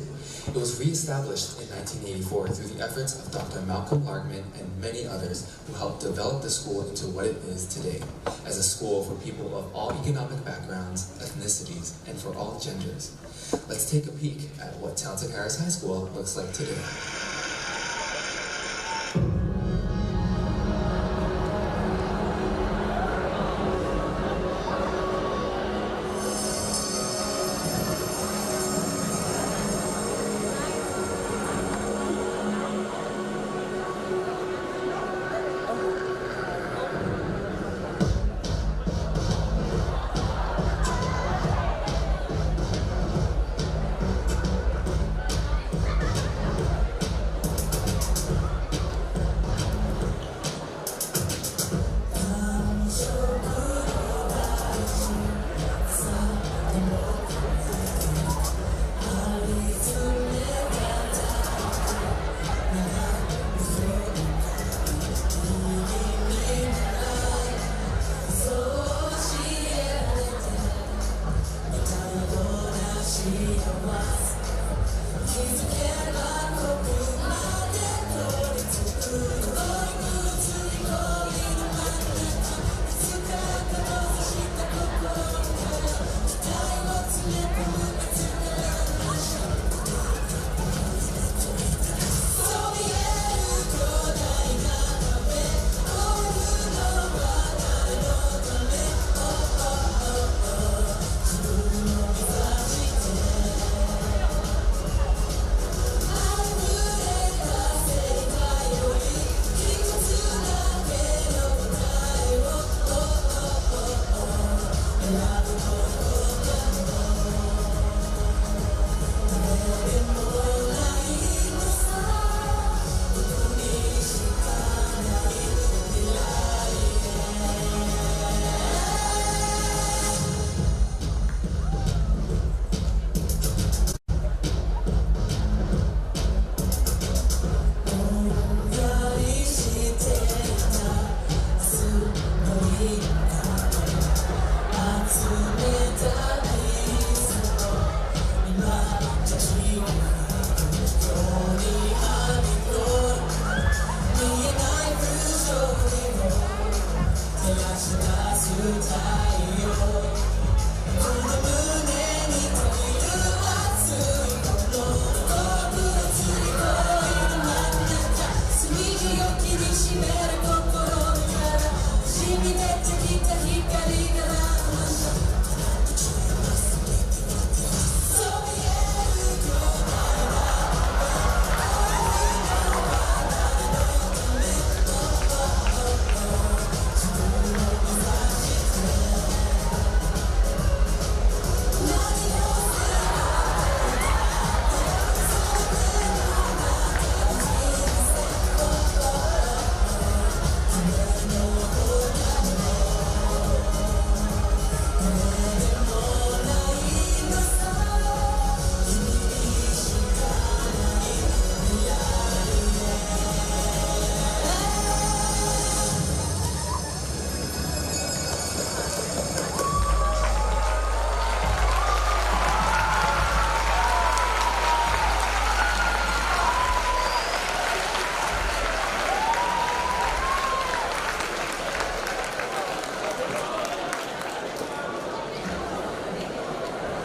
L: It was re-established in 1984 through the efforts of Dr. Malcolm Larkman and many others who helped develop the school into what it is today, as a school for people of all economic backgrounds, ethnicities, and for all genders. Let's take a peek at what Townsend Harris High School looks like today.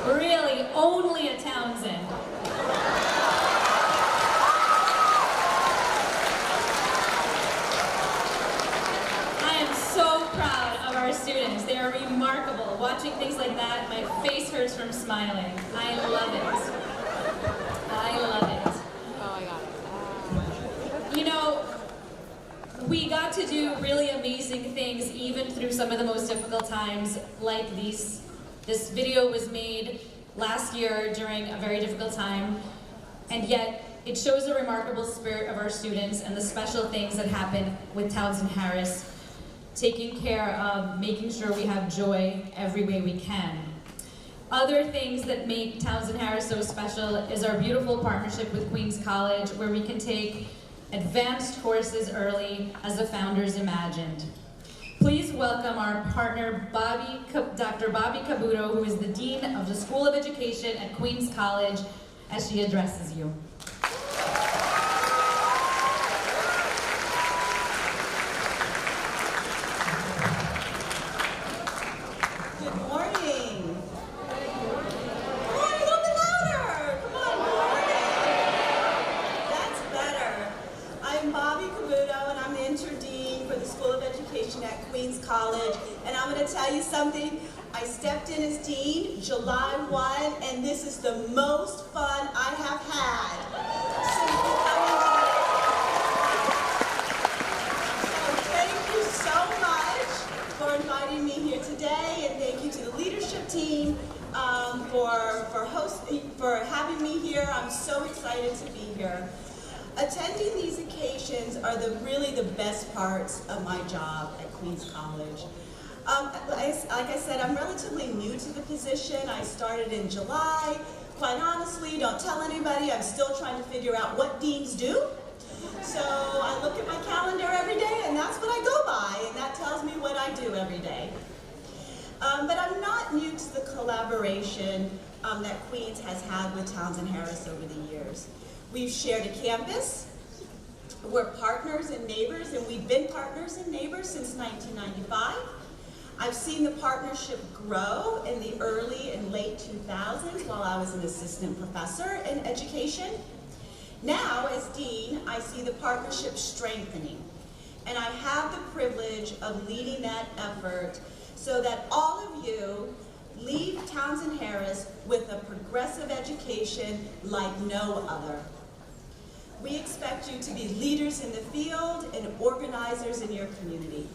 A: Really, only a Townsend. I am so proud of our students. They are remarkable. Watching things like that, my face hurts from smiling. I love it. I love it.
E: Oh, I got it.
A: You know, we got to do really amazing things even through some of the most difficult times like these. This video was made last year during a very difficult time, and yet it shows the remarkable spirit of our students and the special things that happen with Townsend Harris, taking care of making sure we have joy every way we can. Other things that make Townsend Harris so special is our beautiful partnership with Queens College, where we can take advanced courses early as the founders imagined. Please welcome our partner, Dr. Bobby Cabuto, who is the Dean of the School of Education at Queens College, as she addresses you.
N: Good morning. Come on, a little bit louder. Come on, morning. That's better. I'm Bobby Cabuto, and I'm the Interdean for the School of Education at Queens College. And I'm going to tell you something. I stepped in as Dean July 1, and this is the most fun I have had since becoming Dean. So thank you so much for inviting me here today, and thank you to the leadership team for having me here. I'm so excited to be here. Attending these occasions are really the best parts of my job at Queens College. Like I said, I'm relatively new to the position. I started in July. Quite honestly, don't tell anybody, I'm still trying to figure out what deans do. So I look at my calendar every day, and that's what I go by, and that tells me what I do every day. But I'm not new to the collaboration that Queens has had with Townsend Harris over the years. We've shared a campus, we're partners and neighbors, and we've been partners and neighbors since 1995. I've seen the partnership grow in the early and late 2000s while I was an assistant professor in education. Now, as dean, I see the partnership strengthening, and I have the privilege of leading that effort so that all of you leave Townsend Harris with a progressive education like no other. We expect you to be leaders in the field and organizers in your community.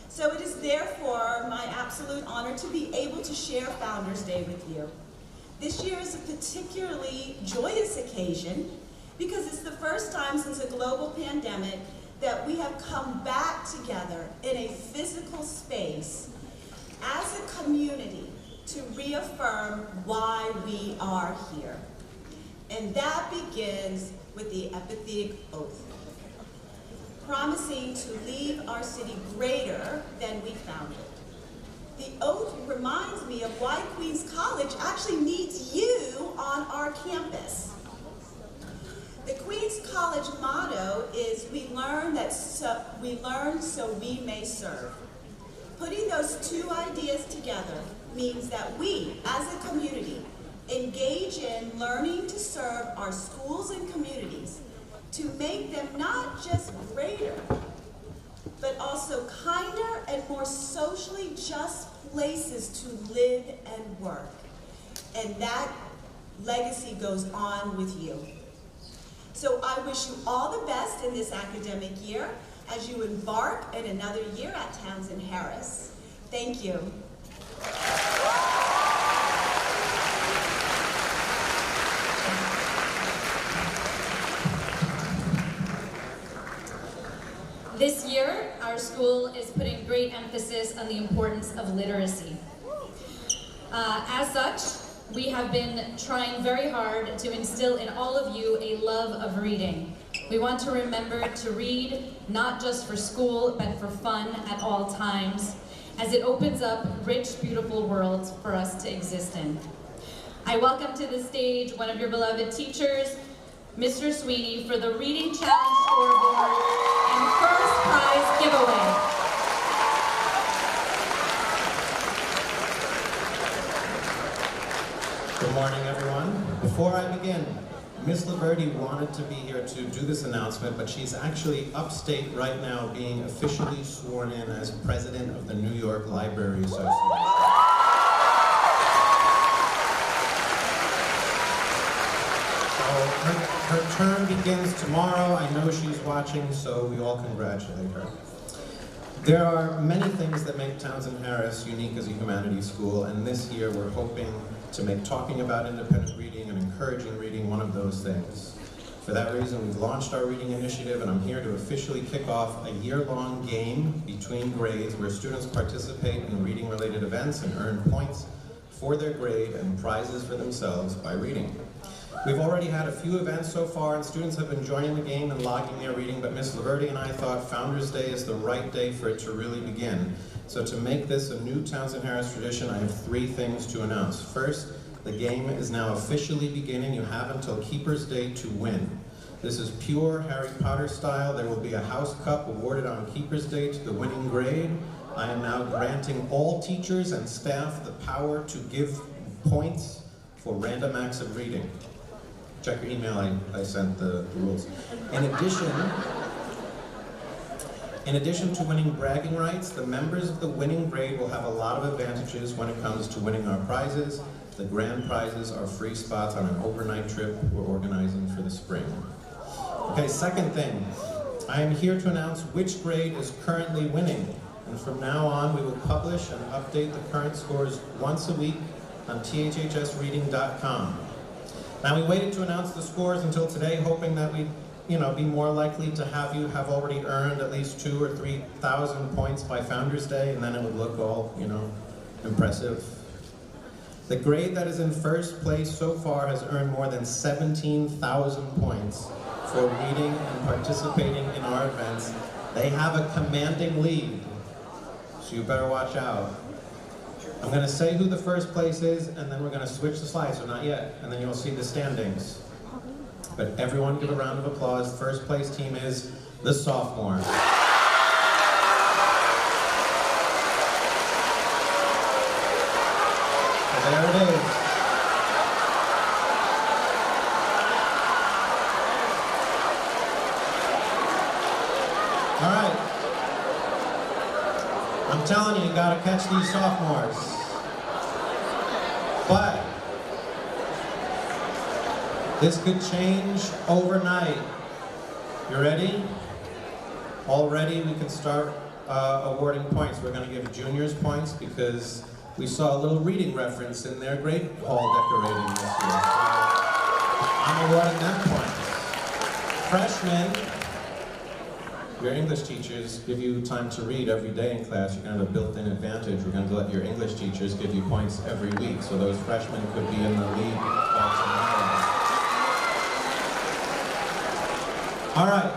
N: So it is therefore my absolute honor to be able to share Founders Day with you. This year is a particularly joyous occasion because it's the first time since a global pandemic that we have come back together in a physical space as a community to reaffirm why we are here. And that begins with the Ephebic Oath, promising to leave our city greater than we found it. The oath reminds me of why Queens College actually needs you on our campus. The Queens College motto is, we learn so we may serve. Putting those two ideas together means that we, as a community, engage in learning to serve our schools and communities to make them not just greater, but also kinder and more socially just places to live and work. And that legacy goes on with you. So I wish you all the best in this academic year as you embark in another year at Townsend Harris. Thank you.
A: This year, our school is putting great emphasis on the importance of literacy. As such, we have been trying very hard to instill in all of you a love of reading. We want to remember to read, not just for school, but for fun at all times, as it opens up rich, beautiful worlds for us to exist in. I welcome to the stage one of your beloved teachers, Mr. Sweeney, for the Reading Challenge Scoreboard and first prize giveaway.
O: Good morning, everyone. Before I begin, Miss Liberty wanted to be here to do this announcement, but she's actually upstate right now being officially sworn in as president of the New York Library Association. So her term begins tomorrow. I know she's watching, so we all congratulate her. There are many things that make Townsend Harris unique as a humanities school, and this year we're hoping to make talking about independent reading and encouraging reading one of those things. For that reason, we've launched our reading initiative, and I'm here to officially kick off a year-long game between grades where students participate in reading-related events and earn points for their grade and prizes for themselves by reading. We've already had a few events so far, and students have been joining the game and logging their reading, but Miss Liberty and I thought Founders Day is the right day for it to really begin. So to make this a new Townsend Harris tradition, I have 3 things to announce. First, the game is now officially beginning. You have until Keeper's Day to win. This is pure Harry Potter style. There will be a house cup awarded on Keeper's Day to the winning grade. I am now granting all teachers and staff the power to give points for random acts of reading. Check your email, I sent the rules. In addition to winning bragging rights, the members of the winning grade will have a lot of advantages when it comes to winning our prizes. The grand prizes are free spots on an overnight trip we're organizing for the spring. Okay, second thing, I am here to announce which grade is currently winning. And from now on, we will publish and update the current scores once a week on THHSreading.com. Now, we waited to announce the scores until today, hoping that we'd be more likely to have you have already earned at least 2,000 or 3,000 points by Founders Day, and then it would look all, impressive. The grade that is in first place so far has earned more than 17,000 points for reading and participating in our events. They have a commanding lead, so you better watch out. I'm going to say who the first place is, and then we're going to switch the slides, so not yet, and then you'll see the standings. But everyone give a round of applause. First place team is the sophomore. So there it is. All right. I'm telling you, you gotta catch these sophomores. But this could change overnight. You ready? Already we can start awarding points. We're going to give juniors points because we saw a little reading reference in their grade hall decorating this year. I'm awarding them points. Freshmen, your English teachers give you time to read every day in class. You're going to have a built-in advantage. We're going to let your English teachers give you points every week, so those freshmen could be in the lead. All right,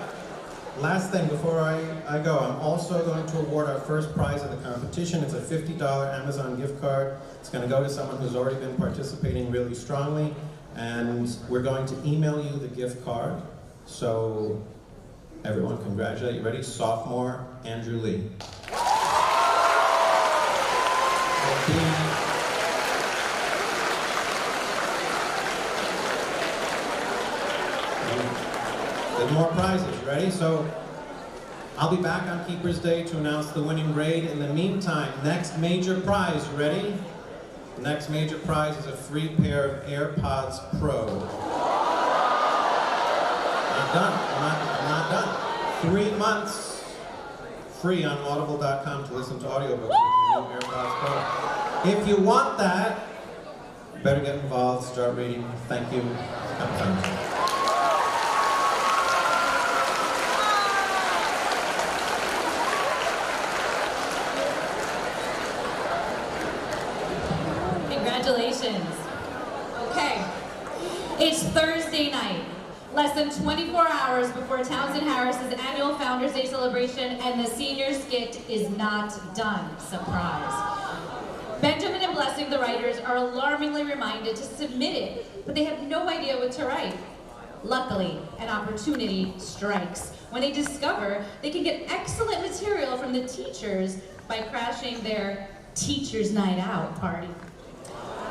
O: last thing before I go, I'm also going to award our first prize of the competition. It's a $50 Amazon gift card. It's going to go to someone who's already been participating really strongly, and we're going to email you the gift card. So everyone, congratulate. You ready? Sophomore Andrew Lee. So There's more prizes, ready? So, I'll be back on Keeper's Day to announce the winning grade. In the meantime, next major prize, ready? The next major prize is a free pair of AirPods Pro. Not done, I'm not done. 3 months free on audible.com to listen to audiobooks with your new AirPods Pro. If you want that, you better get involved, start reading. Thank you. Have fun.
A: Congratulations. Okay, it's Thursday night, less than 24 hours before Townsend Harris's annual Founders Day celebration, and the senior skit is not done. Surprise. Benjamin and Blessing, the writers, are alarmingly reminded to submit it, but they have no idea what to write. Luckily, an opportunity strikes when they discover they can get excellent material from the teachers by crashing their Teacher's Night Out party.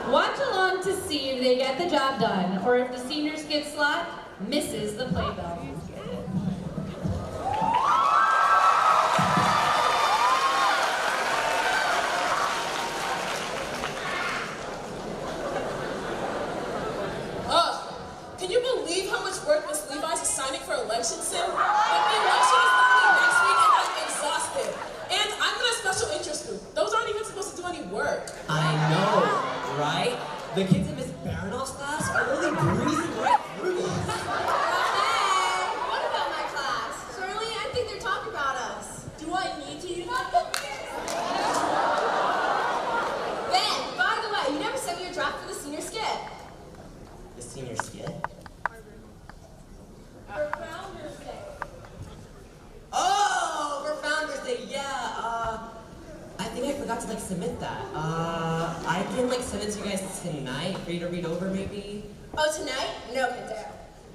A: Watch along to see if they get the job done, or if the senior skit slot misses the playbill.
E: Can you believe how much work Miss Levi's assigning for election sim? Like, the election is literally next week and I'm exhausted. And I'm in a special interest group. Those aren't even supposed to do any work.
P: I know, right? The kids in Miss Baranoff's class are really breezing right through these.
Q: Hey, what about my class? Shirley, I think they're talking about us. Do I need to use my book? Ben, by the way, you never sent me your draft for the senior skit.
P: The senior skit?
Q: For Founders Day.
P: Oh, for Founders Day, yeah. I think I forgot to submit that. I can send it to you guys tonight for you to read over maybe.
Q: Oh, tonight? No, can do.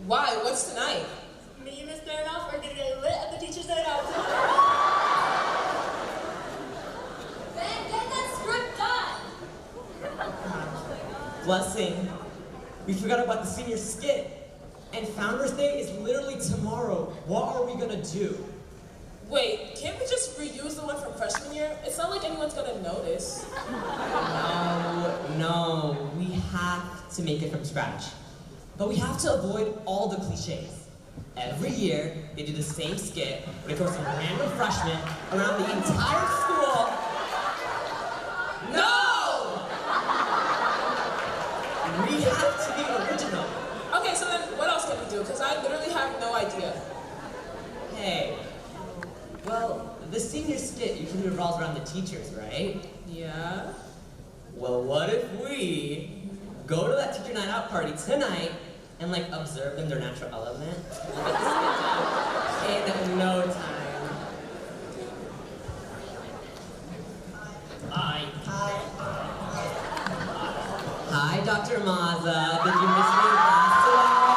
E: Why? What's tonight?
Q: Me and Miss Baranoff are gonna get lit at the Teacher's Night Out. Ben, get that script done.
P: Blessing, we forgot about the senior skit. And Founders Day is literally tomorrow. What are we gonna do?
E: Wait, can't we just reuse the one from freshman year? It's not like anyone's gonna notice.
P: No, we have to make it from scratch. But we have to avoid all the cliches. Every year, they do the same skit, but it goes from random freshmen around the entire school. No! We have to be original.
E: Okay, so then what else can we do? Because I literally have no idea.
P: Hey, well, the senior skit usually revolves around the teachers, right?
E: Yeah?
P: Well, what if we go to that teacher night out party tonight and observe in their natural element? We'll get the skit done in no time. Hi. Hi, Dr. Maza. Did you miss me in class today?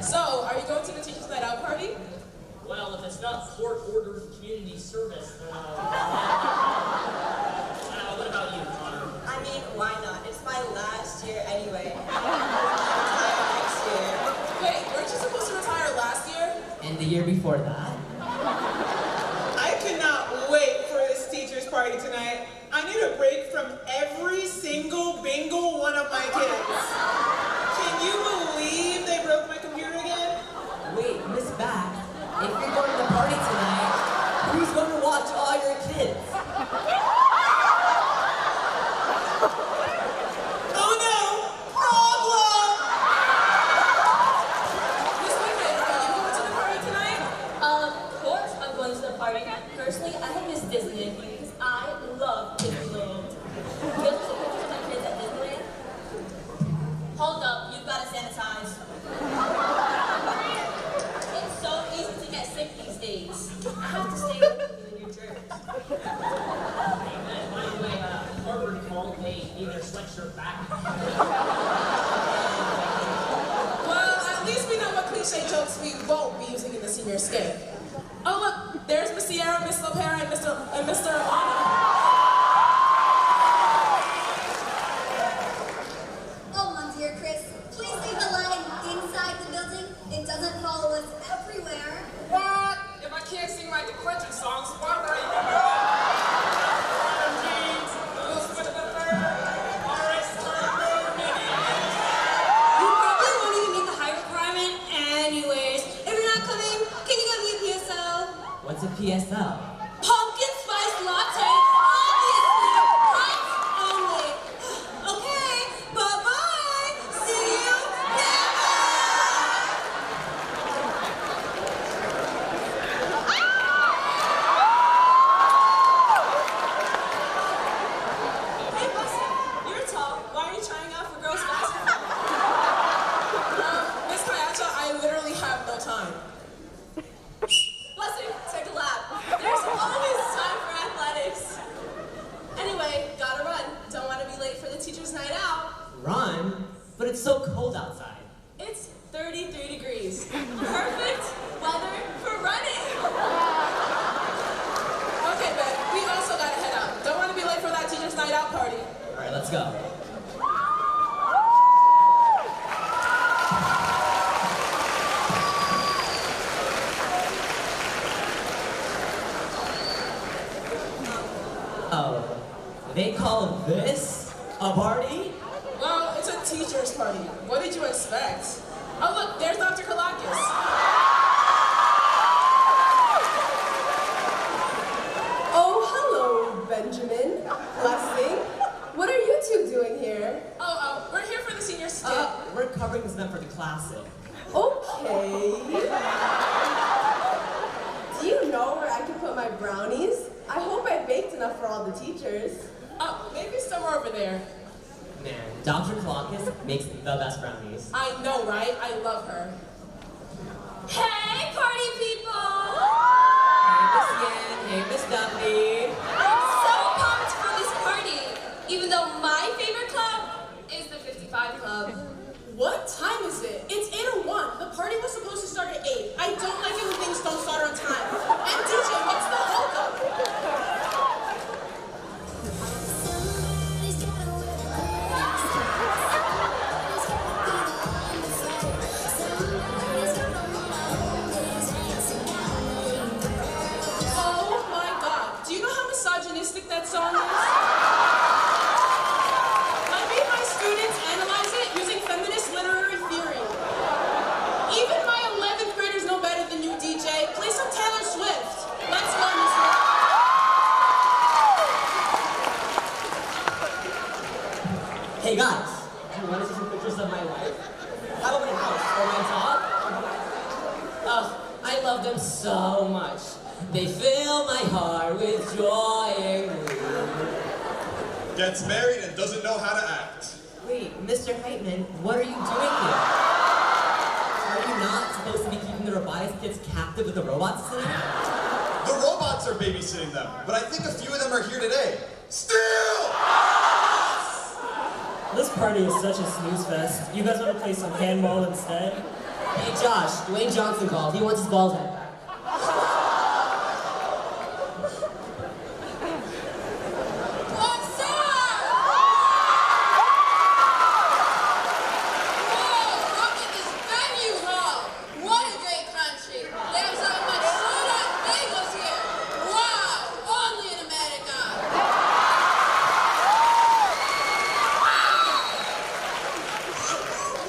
E: So, are you going to the Teacher's Night Out party?
R: Well, if it's not court-ordered community service, then what about you, Connor?
N: I mean, why not? It's my last year anyway. I'm retire next year.
E: Wait, weren't you supposed to retire last year?
P: And the year before that?
S: I cannot wait for this teacher's party tonight. I need a break from every single one of my kids. Can you believe they broke my computer again?
P: Wait, Miss Back, if you're going to the party tonight, who's going to watch all your kids?
S: Oh no! Problem!
E: Miss Whitman, are you going to the party tonight?
T: Of course I'm going to the party. Personally, I have missed Disneyland because I love Disneyland. You guys want some pictures of my kids at Disneyland? Hold up, you've got to sanitize. It's so easy to get sick these days. I have to stay away from you and your germs.
R: By the way, Harvard called, they need their sweatshirt back.
E: Well, at least we know what cliche jokes we won't be using in the senior skit. Oh look, there's Miss Sierra, Miss Lopera, and Mr. Alana.
U: Oh, my dear Chris, please leave the line inside the building. It doesn't follow us everywhere.
P: What? If I can't sing my declension songs, why would I even do
T: You probably won't even meet the height requirement anyways. If you're not coming, can you give me a PSL?
P: What's a PSL?
T: Pumpkin spice latte, obviously. Heights only. Okay, bye-bye. See you never.
E: Hey, Blessing, you're tall. Why are you trying out for girls' basketball? Miss Kayacha, I literally have no time. Blessing, take a lap. There's always time for athletics. Anyway, gotta run. Don't want to be late for the teacher's night out.
P: Run? But it's so cold outside.
E: It's 33 degrees. Perfect weather for running. Okay, Ben, we also gotta head out. Don't want to be late for that teacher's night out party.
P: All right, let's go. Oh, they call this a party?
E: Well, it's a teacher's party. What did you expect? Oh, look, there's Dr. Kalakis.
V: Oh, hello, Benjamin. Blessing. What are you two doing here?
E: Oh, we're here for the senior skit.
P: We're covering this event for the classic.
V: Okay. Do you know where I can put my brownies? I hope I baked enough for all the teachers.
E: Oh, maybe somewhere over there.
P: Man, Dr. Kalakis makes the best brownies.
E: I know, right? I love her.
T: Hey, party people!
P: Hey, Miss Yan. Hey, Miss Duffy.
T: I'm so pumped for this party, even though my favorite club is the 55 Club.
E: What time is it? It's 8:01. The party was supposed to start at 8. I don't like it when things don't start on time. And DJ, what's the holdup? Oh my God. Do you know how misogynistic that song is? I made my students analyze it using feminist literary theory. Even my 11th graders know better than you, DJ. Play some Taylor Swift. Let's go, Miss Love.
P: Hey guys, do you want to see some pictures of my wife? How about my house or my dog? Oh, I love them so much. They fill my heart with joy and glee.
W: Gets married and doesn't know how to act.
P: Wait, Mr. Heitman, what are you doing here? Are you not supposed to be keeping the robotics kids captive with the robots tonight?
W: The robots are babysitting them, but I think a few of them are here today. Still!
X: This party is such a snooze fest. You guys want to play some handball instead?
P: Hey Josh, Dwayne Johnson called. He wants his balls head back.
T: What's up? Whoa, look at this venue hall. What a great country. There's so much soda and bagels here. Wow, only in America.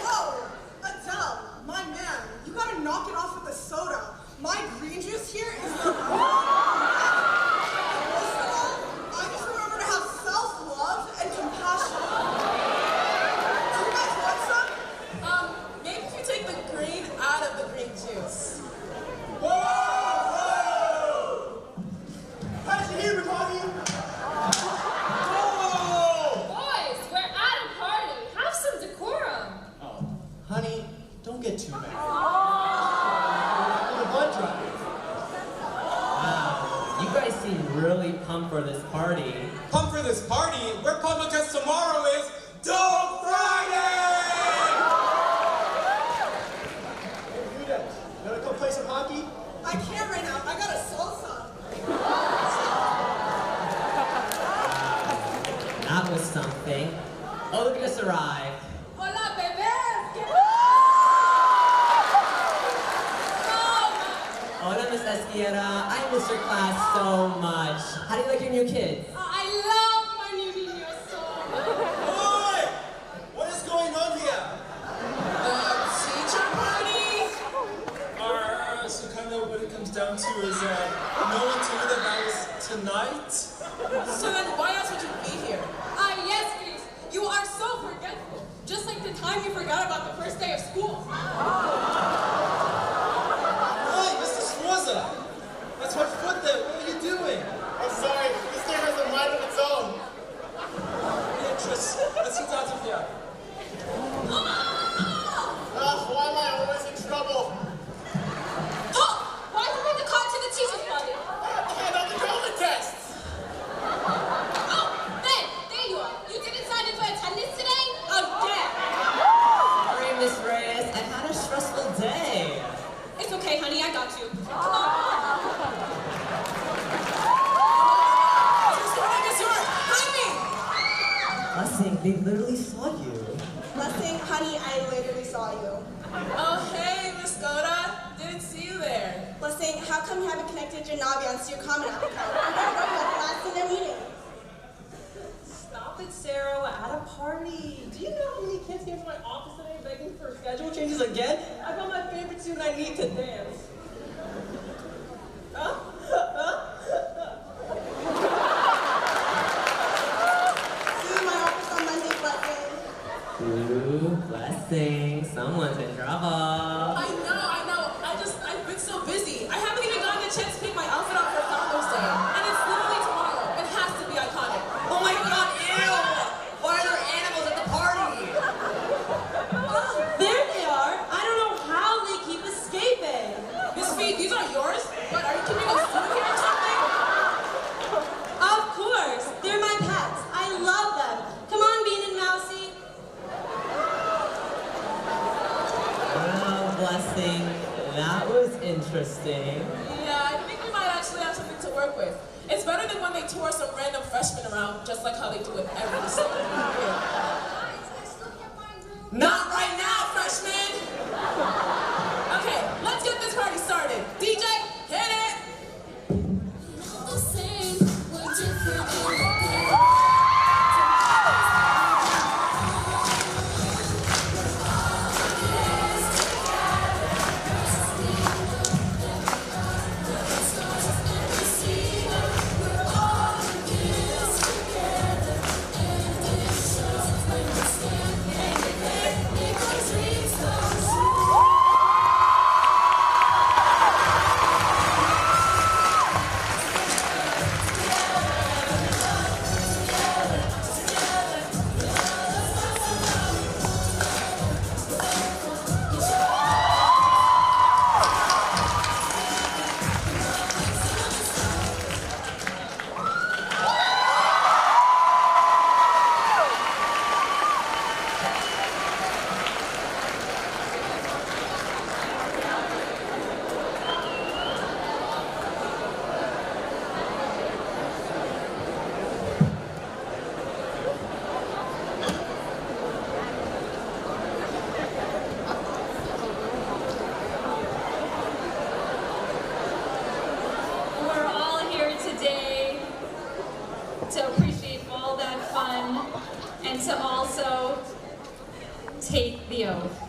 Y: Whoa! Adele, my man, you gotta knock it off with the soda. My green juice here is the I just remember to have self-love and compassion. Do you guys want some?
E: Maybe if you take the green out of the green juice.
W: Whoa! How'd you hear me, Bonnie?
A: Boys, we're at a party. Have some decorum.
O: Oh, honey, don't get too mad. The blood drive.
P: Wow, you guys seem really pumped for this party.
K: Pumped for this party? We're pumped because tomorrow is Dog Friday!
W: You wanna come play some hockey?
Y: I I can't right now. I got a salsa.
P: That was something. Oh, look, just arrived.
A: Hola, bebés.
P: Hola, Miss Esquiera. I miss your class so much. How do you like your new kids?
A: I love my new niños so much.
W: Boy! What is going on here?
E: Teacher party?
K: So kind of what it comes down to is no one told me that that was tonight.
E: So then why else would you be here?
A: Yes, please. You are so forgetful. Just like the time you forgot about the first day of school.
W: Hey, Mr. Schwarzer! That's my foot there. What are you doing? I'm sorry. This thing has a mind of its own.
K: Beatrice, let's get out of here.
W: Why am I always in trouble?
A: Why did we bring the car to the teacher's party?
W: Hand out the golden tests!
A: Ben, there you are. You didn't sign in for attendance today? Again.
P: Sorry, Miss Reyes. I had a stressful day.
A: It's okay, honey. I got you.
P: Blessing, they literally saw you.
Y: Blessing, honey, I literally saw you.
E: Oh, hey, Miss Goda. Didn't see you there.
Y: Blessing, how come you haven't connected your Naviance to your Common App account? I'm gonna write you at the last thing they're meeting.
R: Stop it, Sarah. We're at a party. Do you know how many kids came to my office today begging for schedule changes again? I got my favorite student I need to dance.
P: Ooh, Blessing. Someone's in trouble.
E: I know. I've been so busy. I haven't even gotten a chance to pick my outfit out for Founders Day. And it's literally tomorrow. It has to be iconic.
P: Oh my god, ew! Why are there animals at the party?
Q: There they are. I don't know how they keep escaping.
E: Miss Fee, these are yours? What, are you keeping us food here or something?
Q: Of course. They're my pets. I love them. Come on, Bean and Mousy.
P: Oh, Blessing. That was interesting.
E: Yeah, I think we might actually have something to work with. It's better than when they tour some random freshmen around, just like how they do it every single year. Not right now, freshmen! Okay, let's get this party started. DJ, hit it!
A: to appreciate all that fun and to also take the oath.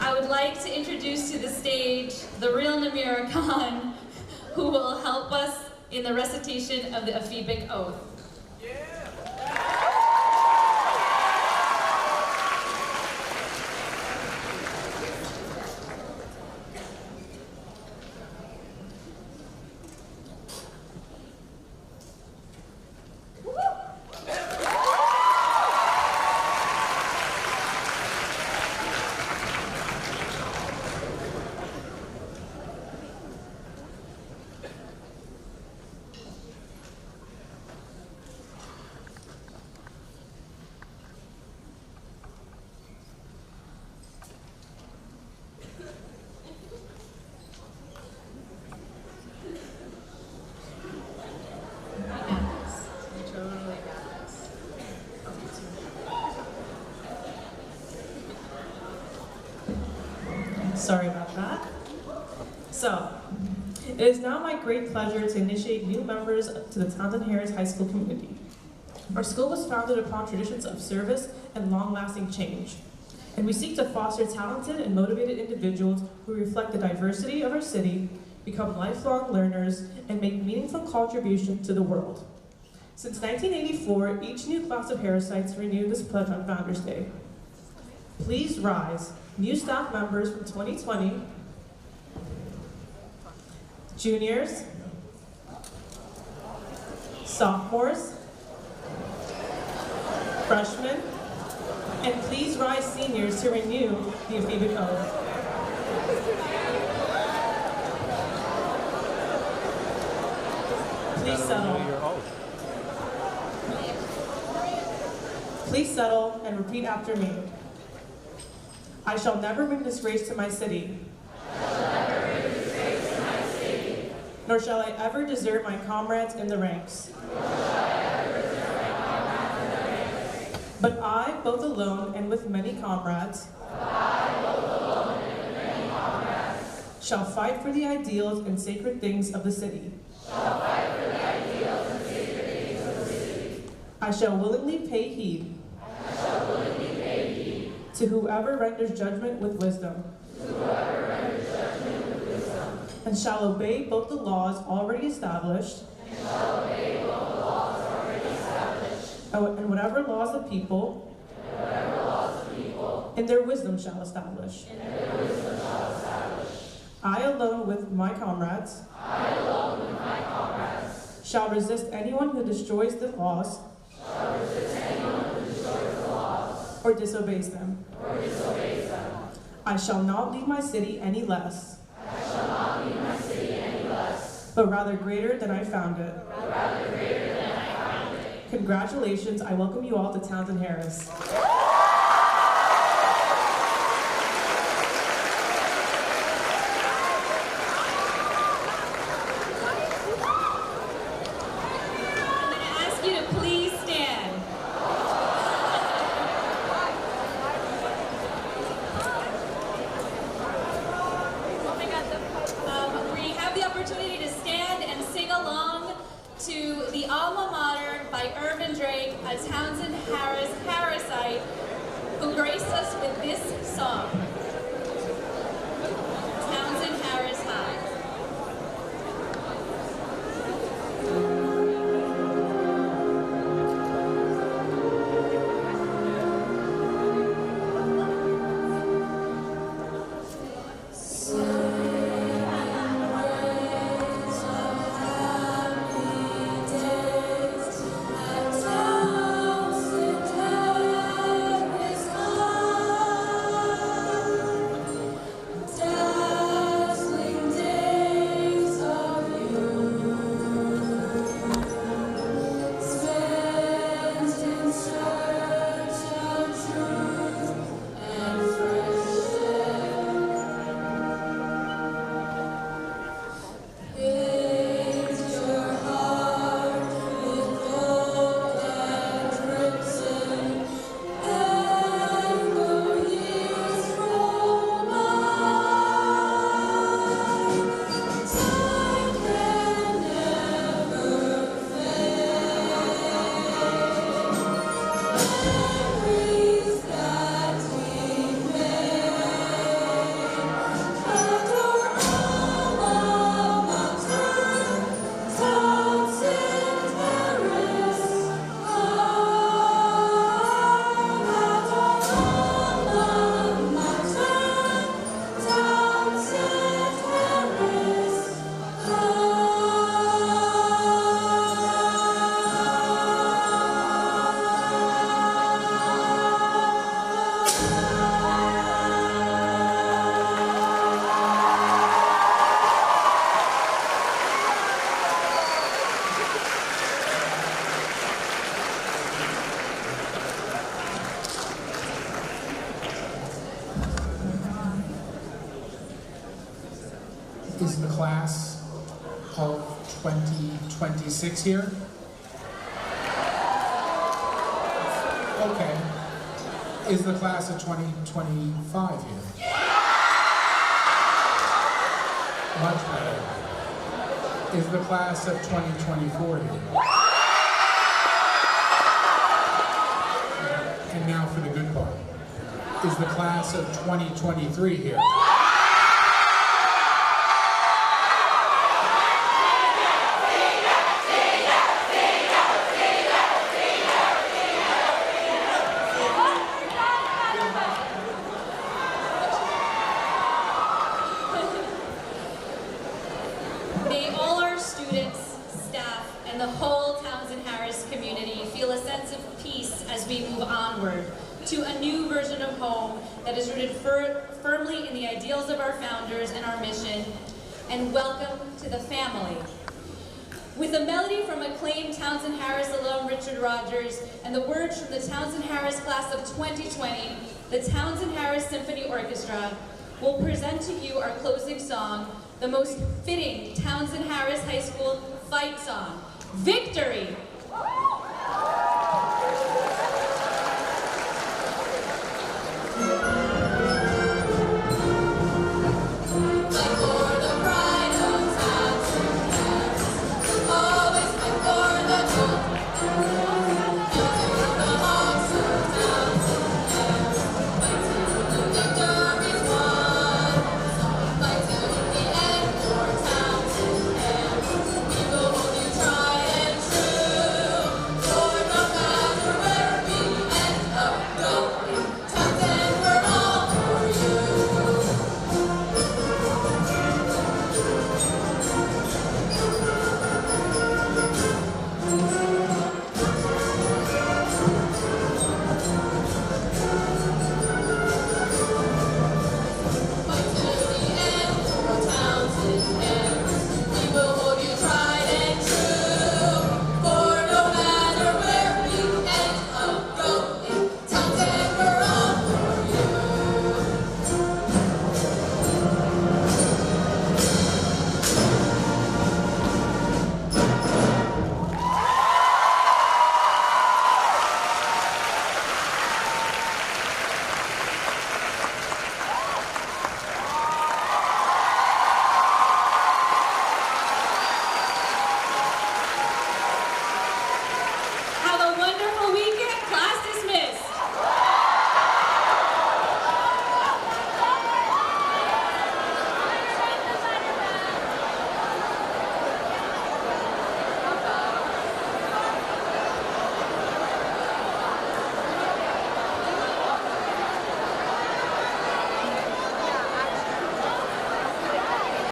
A: I would like to introduce to the stage the real Namira Khan, who will help us in the recitation of the Ephebic Oath.
B: like that. So, it is now my great pleasure to initiate new members to the Townsend Harris High School community. Our school was founded upon traditions of service and long-lasting change, and we seek to foster talented and motivated individuals who reflect the diversity of our city, become lifelong learners, and make meaningful contributions to the world. Since 1984, each new class of Harrisites renewed this pledge on Founders Day. Please rise, new staff members from 2020, juniors, sophomores, freshmen, and please rise seniors to renew the Ephebic Oath. Please settle. Please settle and repeat after me. I shall never bring disgrace to my city. Nor shall I ever desert my comrades in the ranks. But I, both alone and with many comrades, shall fight for the ideals and sacred things of the city. I shall willingly pay heed to whoever renders judgment with wisdom. And shall obey both the laws already established and whatever laws the people in their wisdom shall establish. I alone with my comrades shall resist anyone who destroys the laws or disobeys them. I shall not leave my city any less, but rather greater than I found it. Congratulations, I welcome you all to Townsend Harris.
A: To the Alma Mater by Irvin Drake, a Townsend Harris Harrisite, who graced us with this song, Townsend Harris High.
C: Is the class of 2026 here? Okay. Is the class of 2025 here? Much better. Is the class of 2024 here? And now for the good part. Is the class of 2023 here?
A: May all our students, staff, and the whole Townsend Harris community feel a sense of peace as we move onward to a new version of home that is rooted firmly in the ideals of our founders and our mission. And welcome to the family. With a melody from acclaimed Townsend Harris alum Richard Rogers and the words from the Townsend Harris class of 2020, the Townsend Harris Symphony Orchestra will present to you our closing song, the most fitting Townsend Harris High School fight song, Victory!